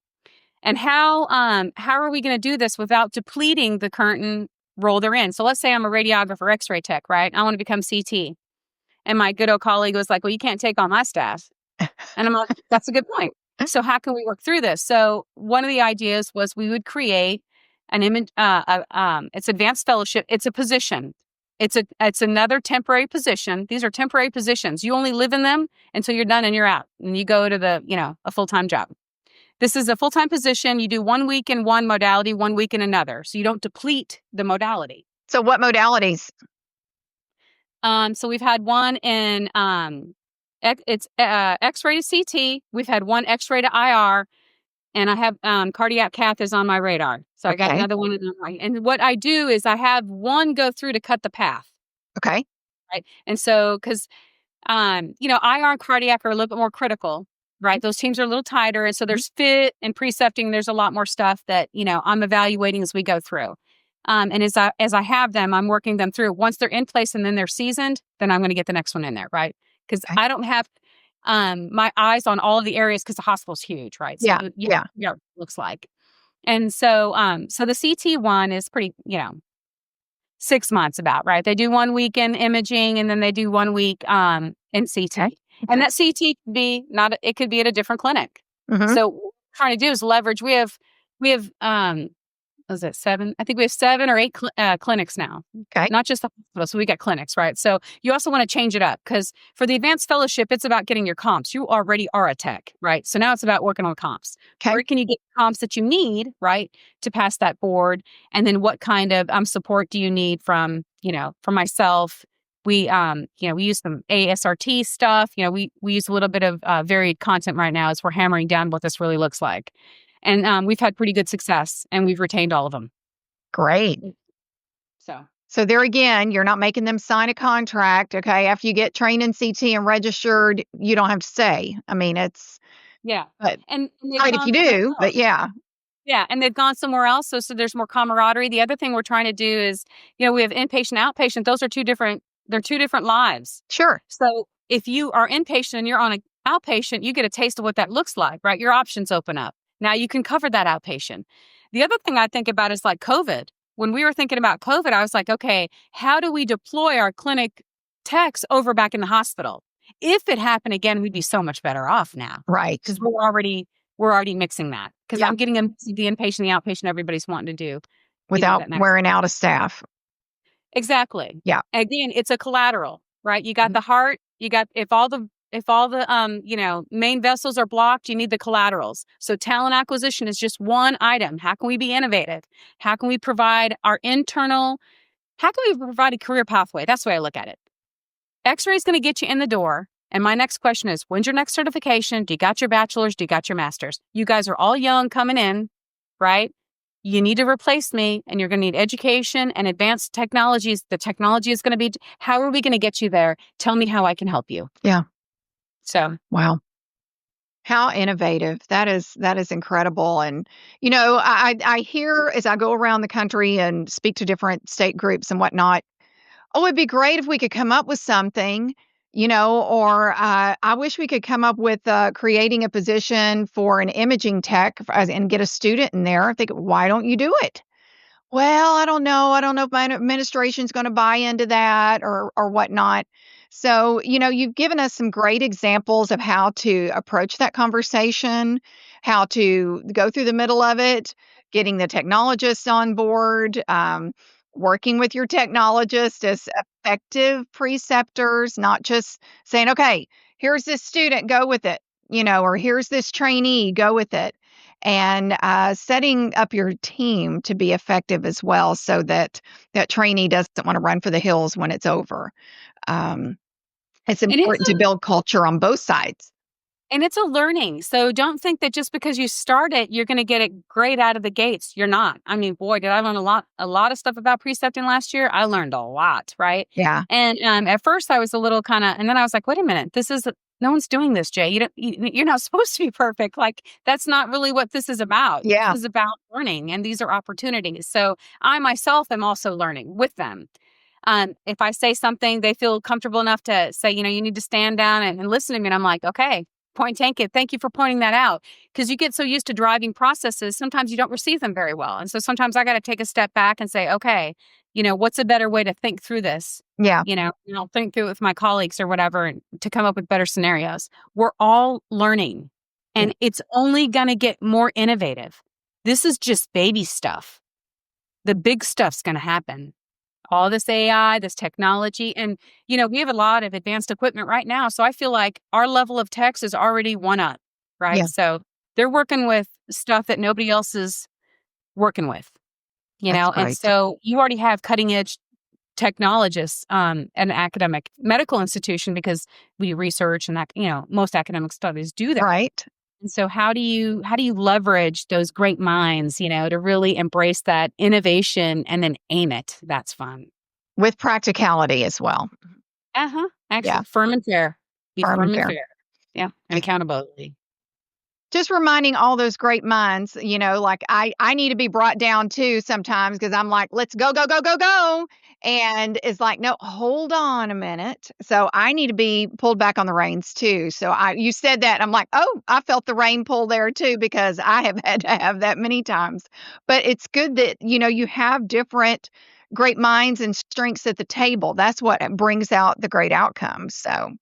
And how are we going to do this without depleting the current role they're in? So let's say I'm a radiographer, X-ray tech, right? I want to become CT. And my good old colleague was like, well, you can't take on my staff. And I'm like, that's a good point. So how can we work through this? So one of the ideas was we would create an image. It's advanced fellowship. It's a position. It's another temporary position. These are temporary positions. You only live in them until you're done and you're out, and you go to a full time job. This is a full time position. You do 1 week in one modality, 1 week in another, so you don't deplete the modality. So what modalities? So we've had one in it's X-ray to CT. We've had one X-ray to IR, and I have cardiac cath is on my radar. So I got Okay. another one. And what I do is I have one go through to cut the path, Okay. right? And so because IR and cardiac are a little bit more critical, right? Those teams are a little tighter, and so there's fit and precepting. There's a lot more stuff that I'm evaluating as we go through. And as I have them, I'm working them through. Once they're in place and then they're seasoned, then I'm going to get the next one in there, right? Because Okay. I don't have my eyes on all of the areas because the hospital's huge, right? So Yeah. Yeah. yeah, it looks like. And so, so the CT one is pretty, 6 months about, right? They do 1 week in imaging and then they do 1 week in CT. Okay. And that CT could be it could be at a different clinic. Mm-hmm. So what we're trying to do is leverage. We have was it 7? I think we have 7 or 8 clinics now, Okay. not just the hospital. So we got clinics, right? So you also want to change it up because for the advanced fellowship, it's about getting your comps. You already are a tech, right? So now it's about working on comps. Okay. Where can you get comps that you need, right, to pass that board? And then what kind of support do you need from myself? We we use some ASRT stuff. We use a little bit of varied content right now as we're hammering down what this really looks like. And we've had pretty good success, and we've retained all of them. Great. So there again, you're not making them sign a contract. Okay. After you get trained in CT and registered, you don't have to say. I mean, it's, Yeah. but And they've great if gone you somewhere do, but else. yeah, Yeah, and they've gone somewhere else, so there's more camaraderie. The other thing we're trying to do is, we have inpatient, outpatient. Those are they're 2 different lives. sure. So if you are inpatient and you're on an outpatient, you get a taste of what that looks like, right? Your options open up. Now you can cover that outpatient. The other thing I think about is like COVID. When we were thinking about COVID, I was like, okay, how do we deploy our clinic techs over back in the hospital? If it happened again, we'd be so much better off now Right. because we're already mixing that because Yeah. I'm getting the inpatient, the outpatient, everybody's wanting to do. Without that next. wearing out a staff. Exactly. Yeah. Again, it's a collateral, right? You got the heart, you got, if all the main vessels are blocked, you need the collaterals. So talent acquisition is just one item. How can we be innovative? How can we provide how can we provide a career pathway? That's the way I look at it. X-ray is going to get you in the door. And my next question is, when's your next certification? Do you got your bachelor's? Do you got your master's? You guys are all young coming in, right? You need to replace me, and you're going to need education and advanced technologies. The technology is going to be, how are we going to get you there? Tell me how I can help you. Yeah. So, wow. How innovative. That is incredible. And, I hear as I go around the country and speak to different state groups and whatnot, oh, it'd be great if we could come up with something, or I wish we could come up with creating a position for an imaging tech and get a student in there. I think, why don't you do it? Well, I don't know. I don't know if my administration's going to buy into that or whatnot. So, you've given us some great examples of how to approach that conversation, how to go through the middle of it, getting the technologists on board, working with your technologists as effective preceptors, not just saying, okay, here's this student, go with it, or here's this trainee, go with it, and setting up your team to be effective as well so that that trainee doesn't want to run for the hills when it's over. Um, it's and it's important to build culture on both sides. a learning. So don't think that just because you start it, you're going to get it great out of the gates. You're not. I mean, boy, did I learn a lot of stuff about precepting last year. I learned a lot, right? Yeah. And at first I was a little and then I was like, wait a minute, no one's doing this, Jay. You're not supposed to be perfect. Like, that's not really what this is about. Yeah. This is about learning, and these are opportunities. So I myself am also learning with them. If I say something, they feel comfortable enough to say, you need to stand down and listen to me. And I'm like, okay, point taken. Thank you for pointing that out. Because you get so used to driving processes, sometimes you don't receive them very well. And so sometimes I got to take a step back and say, okay, what's a better way to think through this? Yeah. And I'll think through it with my colleagues or whatever to come up with better scenarios. We're all learning, and it's only going to get more innovative. This is just baby stuff. The big stuff's going to happen. All this AI, this technology, and, we have a lot of advanced equipment right now. So I feel like our level of techs is already one up, right? Yeah. So they're working with stuff that nobody else is working with, That's and right. so you already have cutting edge technologists at an academic medical institution because we research and that, most academic studies do that. Right. And so how do you leverage those great minds, to really embrace that innovation and then aim it? That's fun. With practicality as well. Actually, Yeah. firm and fair. Be Firm firm and and fair. fair. Yeah. And accountability. just reminding all those great minds, like I need to be brought down too sometimes because I'm like, let's go, go, go, go, go. And it's like, no, hold on a minute. So I need to be pulled back on the reins too. So you said that. I'm like, oh, I felt the rein pull there too, because I have had to have that many times. But it's good that, you have different great minds and strengths at the table. That's what brings out the great outcomes. So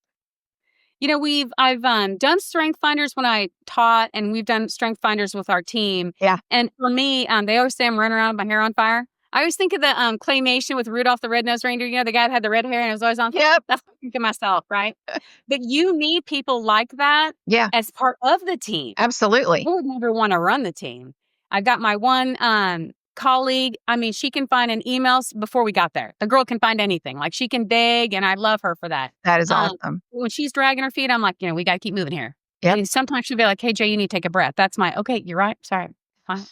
I've done strength finders when I taught, and we've done strength finders with our team. yeah, And for me, they always say I'm running around with my hair on fire. I always think of the claymation with Rudolph the Red-Nosed Reindeer, the guy that had the red hair and it was always on fire. yep, That's what I think of myself, right? But you need people like that yeah, as part of the team. absolutely. I would never want to run the team. I've got my one colleague. I mean, she can find an email before we got there. The girl can find anything. Like, she can dig, and I love her for that. That is awesome. When she's dragging her feet, I'm like, we got to keep moving here. Yep. And sometimes she'll be like, hey, Jay, you need to take a breath. That's my, okay, you're right. Sorry. Fine.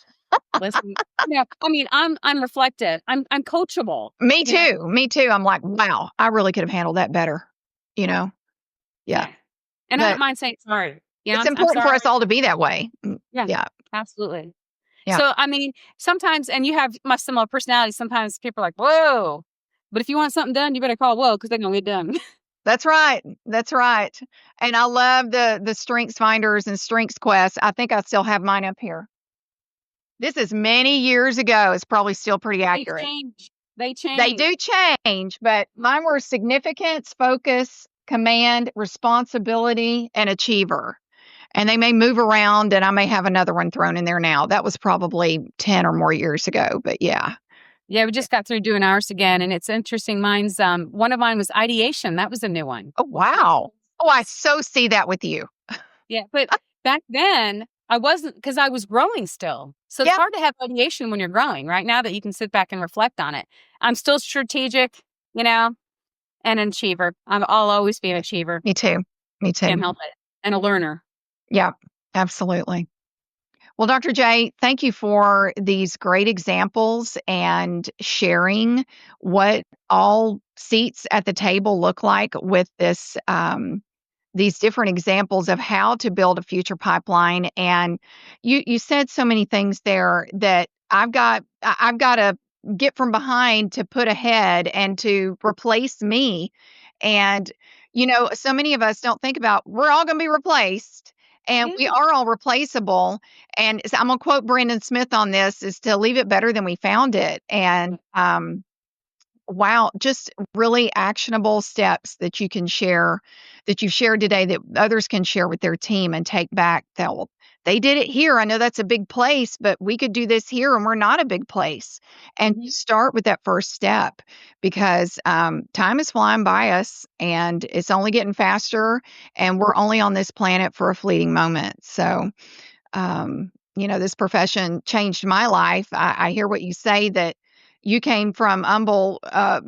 Listen. I mean, I'm reflective. I'm coachable. Me too. Me too. I'm like, wow, I really could have handled that better. Yeah. And I don't mind saying sorry. It's important for us all to be that way. Yeah. Absolutely. Yeah. So, I mean, sometimes, and you have my similar personality, sometimes people are like, whoa. But if you want something done, you better call whoa, because they're going to get done. That's right. That's right. And I love the strengths finders and strengths quests. I think I still have mine up here. This is many years ago. It's probably still pretty accurate. They change. They do change, but mine were significance, focus, command, responsibility, and achiever. And they may move around, and I may have another one thrown in there now. That was probably 10 or more years ago, but yeah. Yeah, we just got through doing ours again, and it's interesting. One of mine was ideation. That was a new one. Oh, wow. Oh, I so see that with you. Yeah, but back then, I wasn't, because I was growing still. So it's hard to have ideation when you're growing, right? Now that you can sit back and reflect on it. I'm still strategic, and an achiever. I'll always be an achiever. Me too. Can't help it. And a learner. Yeah, absolutely. Well, Dr. J, thank you for these great examples and sharing what all seats at the table look like with these different examples of how to build a future pipeline. And you said so many things there that I've got to get from behind to put ahead and to replace me. And, so many of us don't think about, we're all going to be replaced. And we are all replaceable. And so I'm going to quote Brandon Smith on this, is to leave it better than we found it. And wow, just really actionable steps that you can share, that you've shared today, that others can share with their team and take back. They did it here. I know that's a big place, but we could do this here, and we're not a big place. And you start with that first step, because time is flying by us, and it's only getting faster, and we're only on this planet for a fleeting moment. So, this profession changed my life. I hear what you say, that you came from humble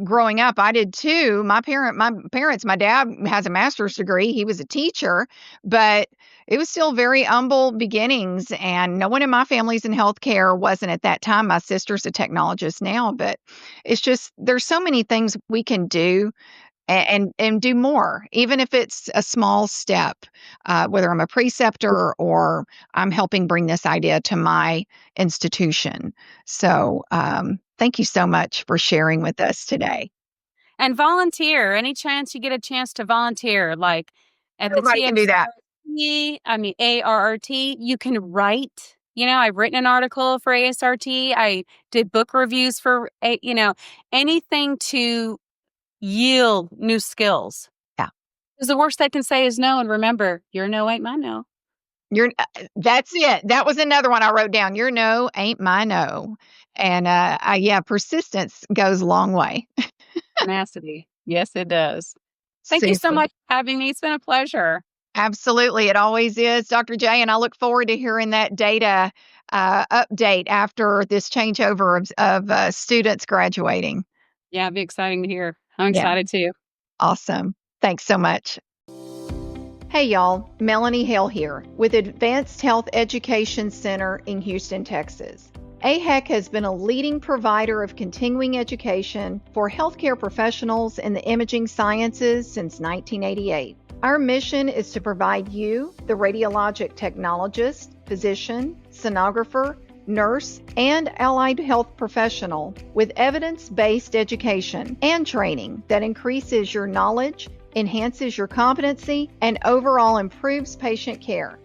growing up. I did too. My dad has a master's degree. He was a teacher, but it was still very humble beginnings. And no one in my family's in healthcare, wasn't at that time. My sister's a technologist now, but it's just, there's so many things we can do and do more, even if it's a small step, whether I'm a preceptor or I'm helping bring this idea to my institution. So thank you so much for sharing with us today. And volunteer. Any chance you get a chance to volunteer, like at Everybody the can do that. ARRT, you can write. I've written an article for ASRT. I did book reviews for, anything to yield new skills. Yeah. Because the worst they can say is no. And remember, your no ain't my no. That's it. That was another one I wrote down. Your no ain't my no. And persistence goes a long way. Tenacity. Yes, it does. Thank you so much for having me. It's been a pleasure. Absolutely. It always is, Dr. J. And I look forward to hearing that data update after this changeover of students graduating. Yeah, it'd be exciting to hear. I'm excited too. Awesome. Thanks so much. Hey, y'all. Melanie Hale here with Advanced Health Education Center in Houston, Texas. AHEC has been a leading provider of continuing education for healthcare professionals in the imaging sciences since 1988. Our mission is to provide you, the radiologic technologist, physician, sonographer, nurse, and allied health professional, with evidence-based education and training that increases your knowledge, enhances your competency, and overall improves patient care.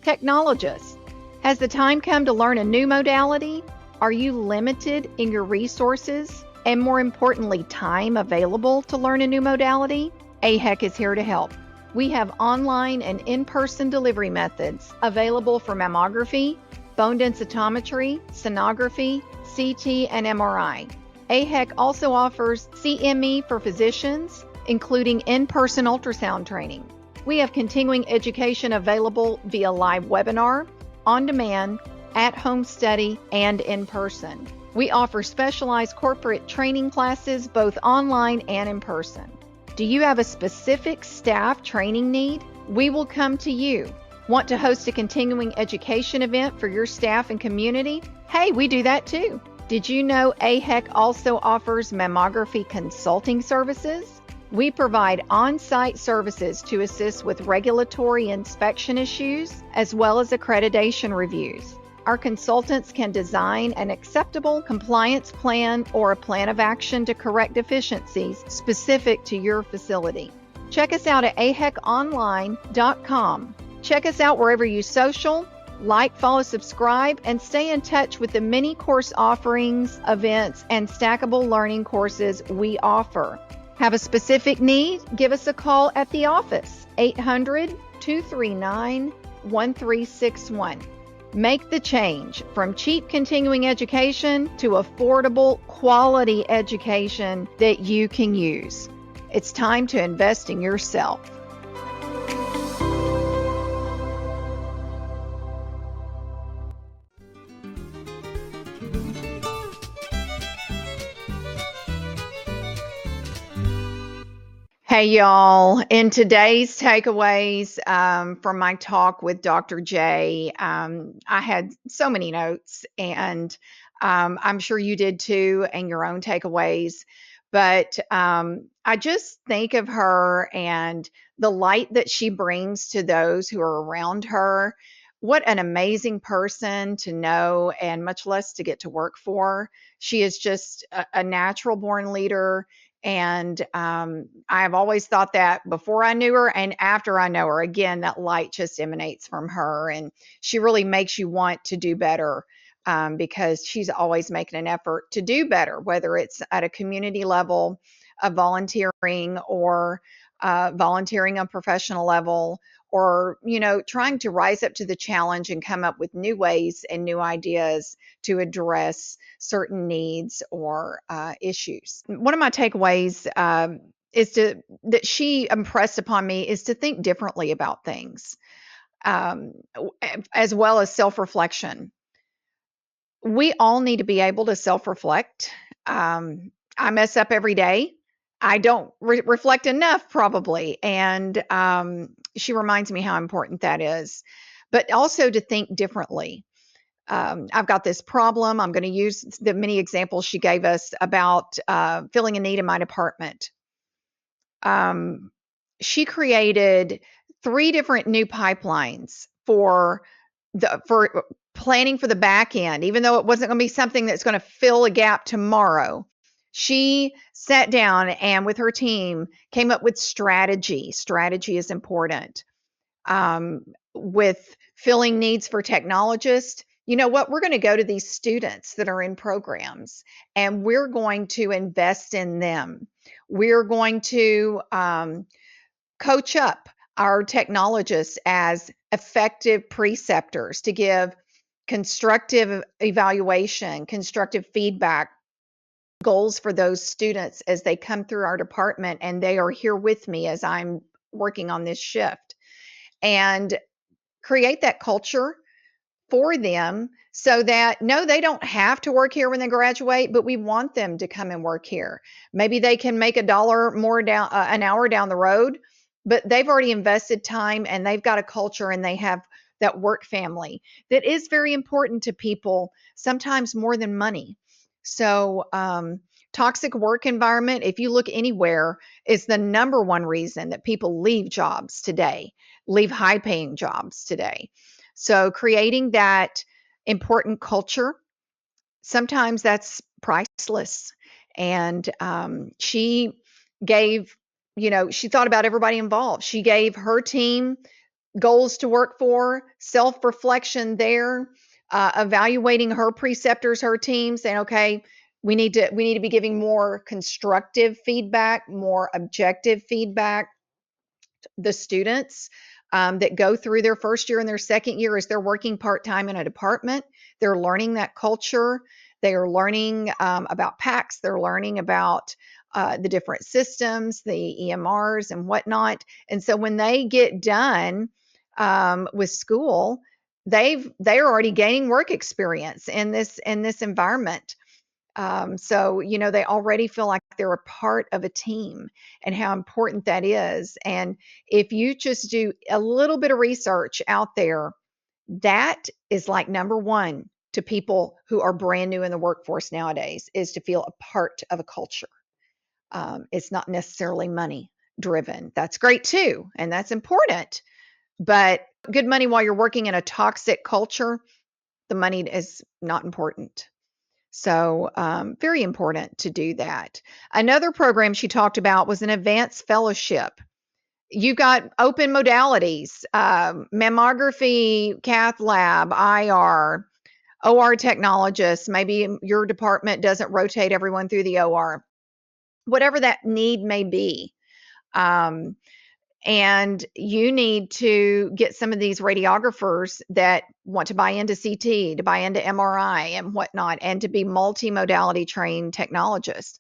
Technologists, has the time come to learn a new modality? Are you limited in your resources and, more importantly, time available to learn a new modality? AHEC is here to help. We have online and in-person delivery methods available for mammography, bone densitometry, sonography, CT, and MRI. AHEC also offers CME for physicians, including in-person ultrasound training. We have continuing education available via live webinar, on demand, at-home study, and in person. We offer specialized corporate training classes both online and in person. Do you have a specific staff training need? We will come to you. Want to host a continuing education event for your staff and community? Hey, we do that too. Did you know AHEC also offers mammography consulting services? We provide on-site services to assist with regulatory inspection issues as well as accreditation reviews. Our consultants can design an acceptable compliance plan or a plan of action to correct deficiencies specific to your facility. Check us out at aheconline.com. Check us out wherever you social, like, follow, subscribe, and stay in touch with the many course offerings, events, and stackable learning courses we offer. Have a specific need? Give us a call at the office, 800-239-1361. Make the change from cheap continuing education to affordable, quality education that you can use. It's time to invest in yourself. Hey, y'all. In today's takeaways from my talk with Dr. J, I had so many notes, and I'm sure you did too, and your own takeaways. But I just think of her and the light that she brings to those who are around her. What an amazing person to know, and much less to get to work for. She is just a natural born leader. And I've always thought that before I knew her and after I know her. Again, that light just emanates from her, and she really makes you want to do better, because she's always making an effort to do better, whether it's at a community level, a volunteering, or volunteering on professional level, or trying to rise up to the challenge and come up with new ways and new ideas to address certain needs or issues. One of my takeaways that she impressed upon me is to think differently about things, um, as well as self-reflection. We all need to be able to self-reflect. I mess up every day. I don't reflect enough, probably. And she reminds me how important that is. But also to think differently. I've got this problem. I'm going to use the many examples she gave us about filling a need in my department. She created 3 different new pipelines for planning for the back end, even though it wasn't going to be something that's going to fill a gap tomorrow. She sat down and with her team came up with strategy. Strategy is important. With filling needs for technologists, you know what? We're going to go to these students that are in programs and we're going to invest in them. We're going to coach up our technologists as effective preceptors to give constructive evaluation, constructive feedback, goals for those students as they come through our department and they are here with me as I'm working on this shift. And create that culture for them so that no, they don't have to work here when they graduate, but we want them to come and work here. Maybe they can make $1 more down an hour down the road, but they've already invested time and they've got a culture and they have that work family that is very important to people, sometimes more than money. So Toxic work environment, if you look anywhere, is the number one reason that people leave jobs today, leave high paying jobs today. So creating that important culture, sometimes that's priceless. And she gave, she thought about everybody involved. She gave her team goals to work for, self reflection there, evaluating her preceptors, her team, saying, okay, we need to be giving more constructive feedback, more objective feedback. The students that go through their first year and their second year, as they're working part-time in a department, they're learning that culture. They are learning about PACS. They're learning about the different systems, the EMRs and whatnot. And so when they get done with school, they're already gaining work experience in this environment. So, they already feel like they're a part of a team and how important that is. And if you just do a little bit of research out there, that is like number one to people who are brand new in the workforce nowadays, is to feel a part of a culture. It's not necessarily money driven. That's great too, and that's important. But good money while you're working in a toxic culture, the money is not important. So, very important to do that. Another program she talked about was an advanced fellowship. You've got open modalities, mammography, cath lab, IR, OR technologists. Maybe your department doesn't rotate everyone through the OR, whatever that need may be. Um, and you need to get some of these radiographers that want to buy into CT, to buy into MRI and whatnot, and to be multimodality trained technologists.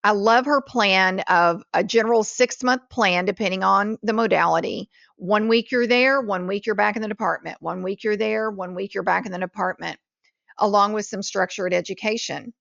I love her plan of a general 6-month plan, depending on the modality. 1 week you're there, 1 week you're back in the department, 1 week you're there, 1 week you're back in the department, along with some structured education.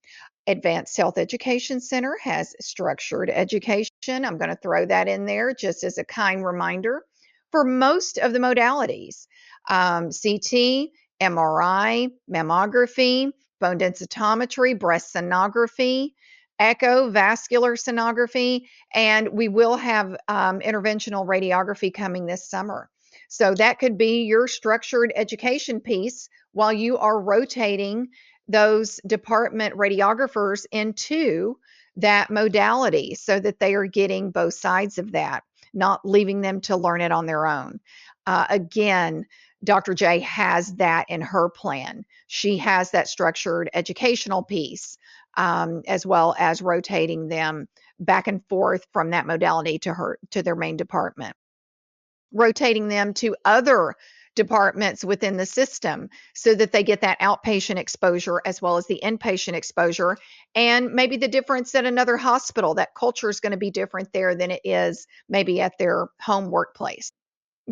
Advanced Health Education Center has structured education. I'm going to throw that in there just as a kind reminder for most of the modalities, CT, MRI, mammography, bone densitometry, breast sonography, echo, vascular sonography, and we will have interventional radiography coming this summer. So that could be your structured education piece while you are rotating those department radiographers into that modality so that they are getting both sides of that, not leaving them to learn it on their own. Again, Dr. J has that in her plan. She has that structured educational piece, as well as rotating them back and forth from that modality to their main department, rotating them to other departments within the system so that they get that outpatient exposure as well as the inpatient exposure. And maybe the difference at another hospital, that culture is going to be different there than it is maybe at their home workplace.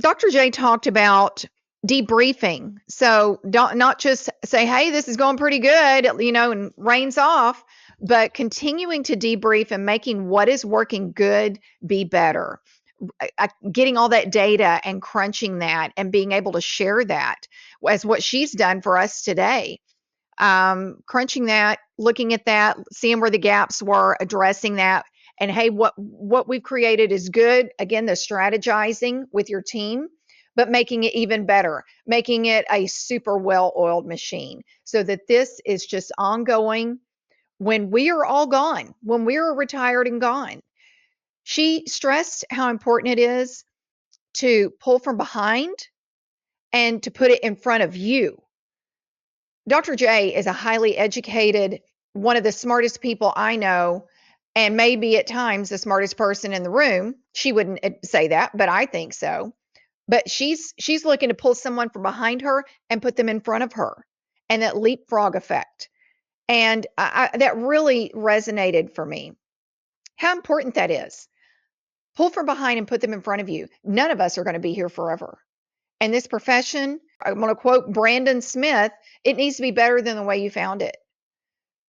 Dr. J talked about debriefing. So don't not just say, hey, this is going pretty good, and reins off, but continuing to debrief and making what is working good be better. Getting all that data and crunching that and being able to share that as what she's done for us today. Crunching that, looking at that, seeing where the gaps were, addressing that, and hey, what we've created is good. Again, the strategizing with your team, but making it even better, making it a super well-oiled machine so that this is just ongoing when we are all gone, when we are retired and gone. She stressed how important it is to pull from behind and to put it in front of you. Dr. J is a highly educated, one of the smartest people I know, and maybe at times the smartest person in the room. She wouldn't say that, but I think so. But she's looking to pull someone from behind her and put them in front of her, and that leapfrog effect. And that really resonated for me. How important that is. Pull from behind and put them in front of you. None of us are going to be here forever. And this profession, I'm going to quote Brandon Smith, it needs to be better than the way you found it.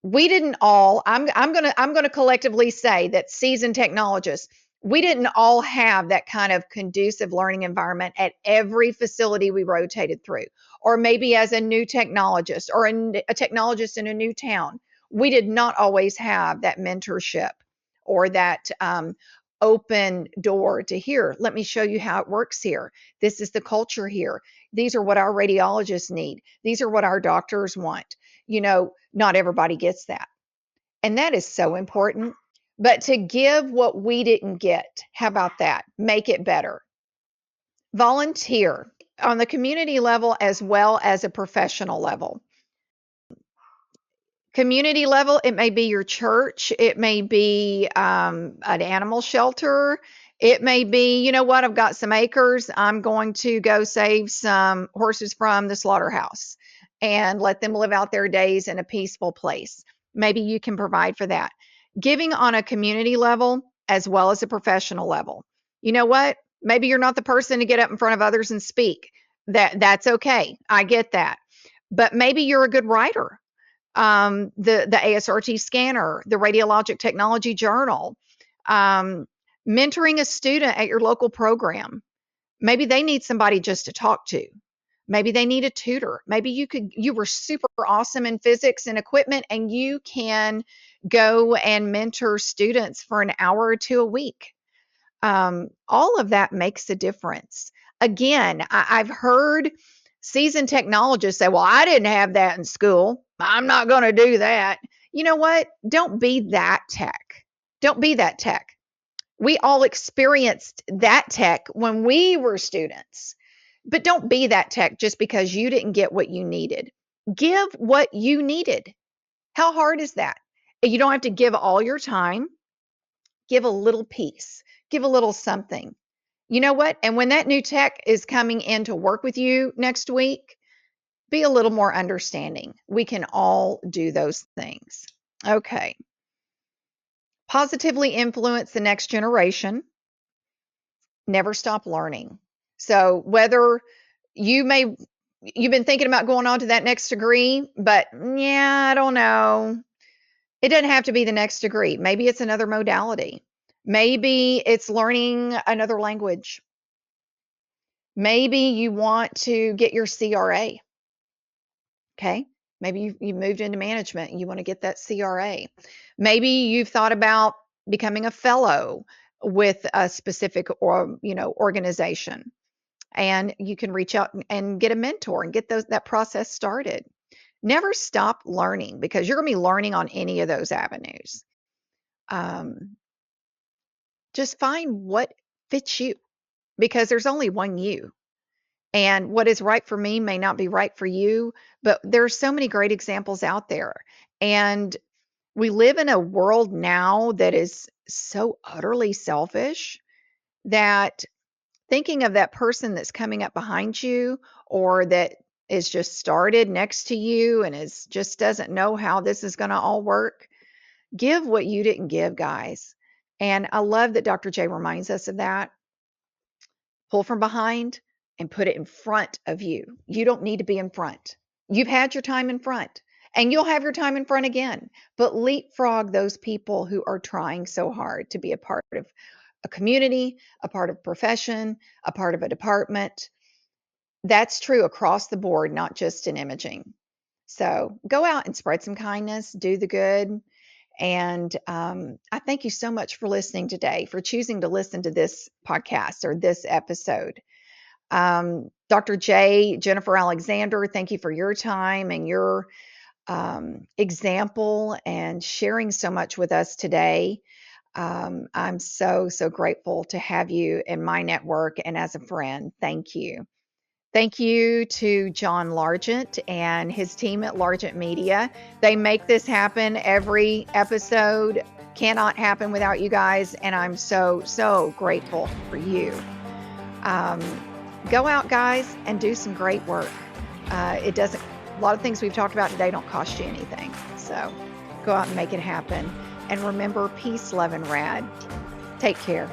We didn't all, I'm going to collectively say that seasoned technologists, we didn't all have that kind of conducive learning environment at every facility we rotated through, or maybe as a new technologist or a technologist in a new town. We did not always have that mentorship or that open door to here. Let me show you how it works here. This is the culture here. These are what our radiologists need. These are what our doctors want. Not everybody gets that. And that is so important. But to give what we didn't get, how about that? Make it better. Volunteer on the community level as well as a professional level. Community level, it may be your church, it may be an animal shelter, it may be, you know what, I've got some acres, I'm going to go save some horses from the slaughterhouse and let them live out their days in a peaceful place. Maybe you can provide for that. Giving on a community level as well as a professional level. You know what? Maybe you're not the person to get up in front of others and speak. That's okay. I get that. But maybe you're a good writer. The ASRT scanner, the Radiologic Technology Journal, mentoring a student at your local program. Maybe they need somebody just to talk to. Maybe they need a tutor. Maybe you were super awesome in physics and equipment, and you can go and mentor students for an hour or two a week. All of that makes a difference. Again, I've heard seasoned technologists say, well, I didn't have that in school. I'm not going to do that. You know what? Don't be that tech. Don't be that tech. We all experienced that tech when we were students, but don't be that tech just because you didn't get what you needed. Give what you needed. How hard is that? You don't have to give all your time. Give a little piece, give a little something. You know what? And when that new tech is coming in to work with you next week, be a little more understanding. We can all do those things. Okay. Positively influence the next generation. Never stop learning. So whether you've been thinking about going on to that next degree, but yeah, I don't know. It doesn't have to be the next degree. Maybe it's another modality. Maybe it's learning another language. Maybe you want to get your CRA. Okay. Maybe you moved into management and you want to get that CRA. Maybe you've thought about becoming a fellow with a specific organization, and you can reach out and get a mentor and get that process started. Never stop learning, because you're going to be learning on any of those avenues. Just find what fits you, because there's only one you. And what is right for me may not be right for you, but there's so many great examples out there. And we live in a world now that is so utterly selfish that thinking of that person that's coming up behind you, or that is just started next to you and just doesn't know how this is going to all work. Give what you didn't give, guys. And I love that Dr. J reminds us of that. Pull from behind and put it in front of you. You don't need to be in front. You've had your time in front, and you'll have your time in front again. But leapfrog those people who are trying so hard to be a part of a community, a part of profession, a part of a department. That's true across the board, not just in imaging. So go out and spread some kindness, do the good. And I thank you so much for listening today, for choosing to listen to this podcast or this episode. Dr. J, Jennifer Alexander, thank you for your time and your example and sharing so much with us today. I'm so, so grateful to have you in my network and as a friend. Thank you. Thank you to John Largent and his team at Largent Media. They make this happen every episode. Cannot happen without you guys, and I'm so, so grateful for you. Go out, guys, and do some great work. A lot of things we've talked about today don't cost you anything. So go out and make it happen. And remember, peace, love, and rad. Take care.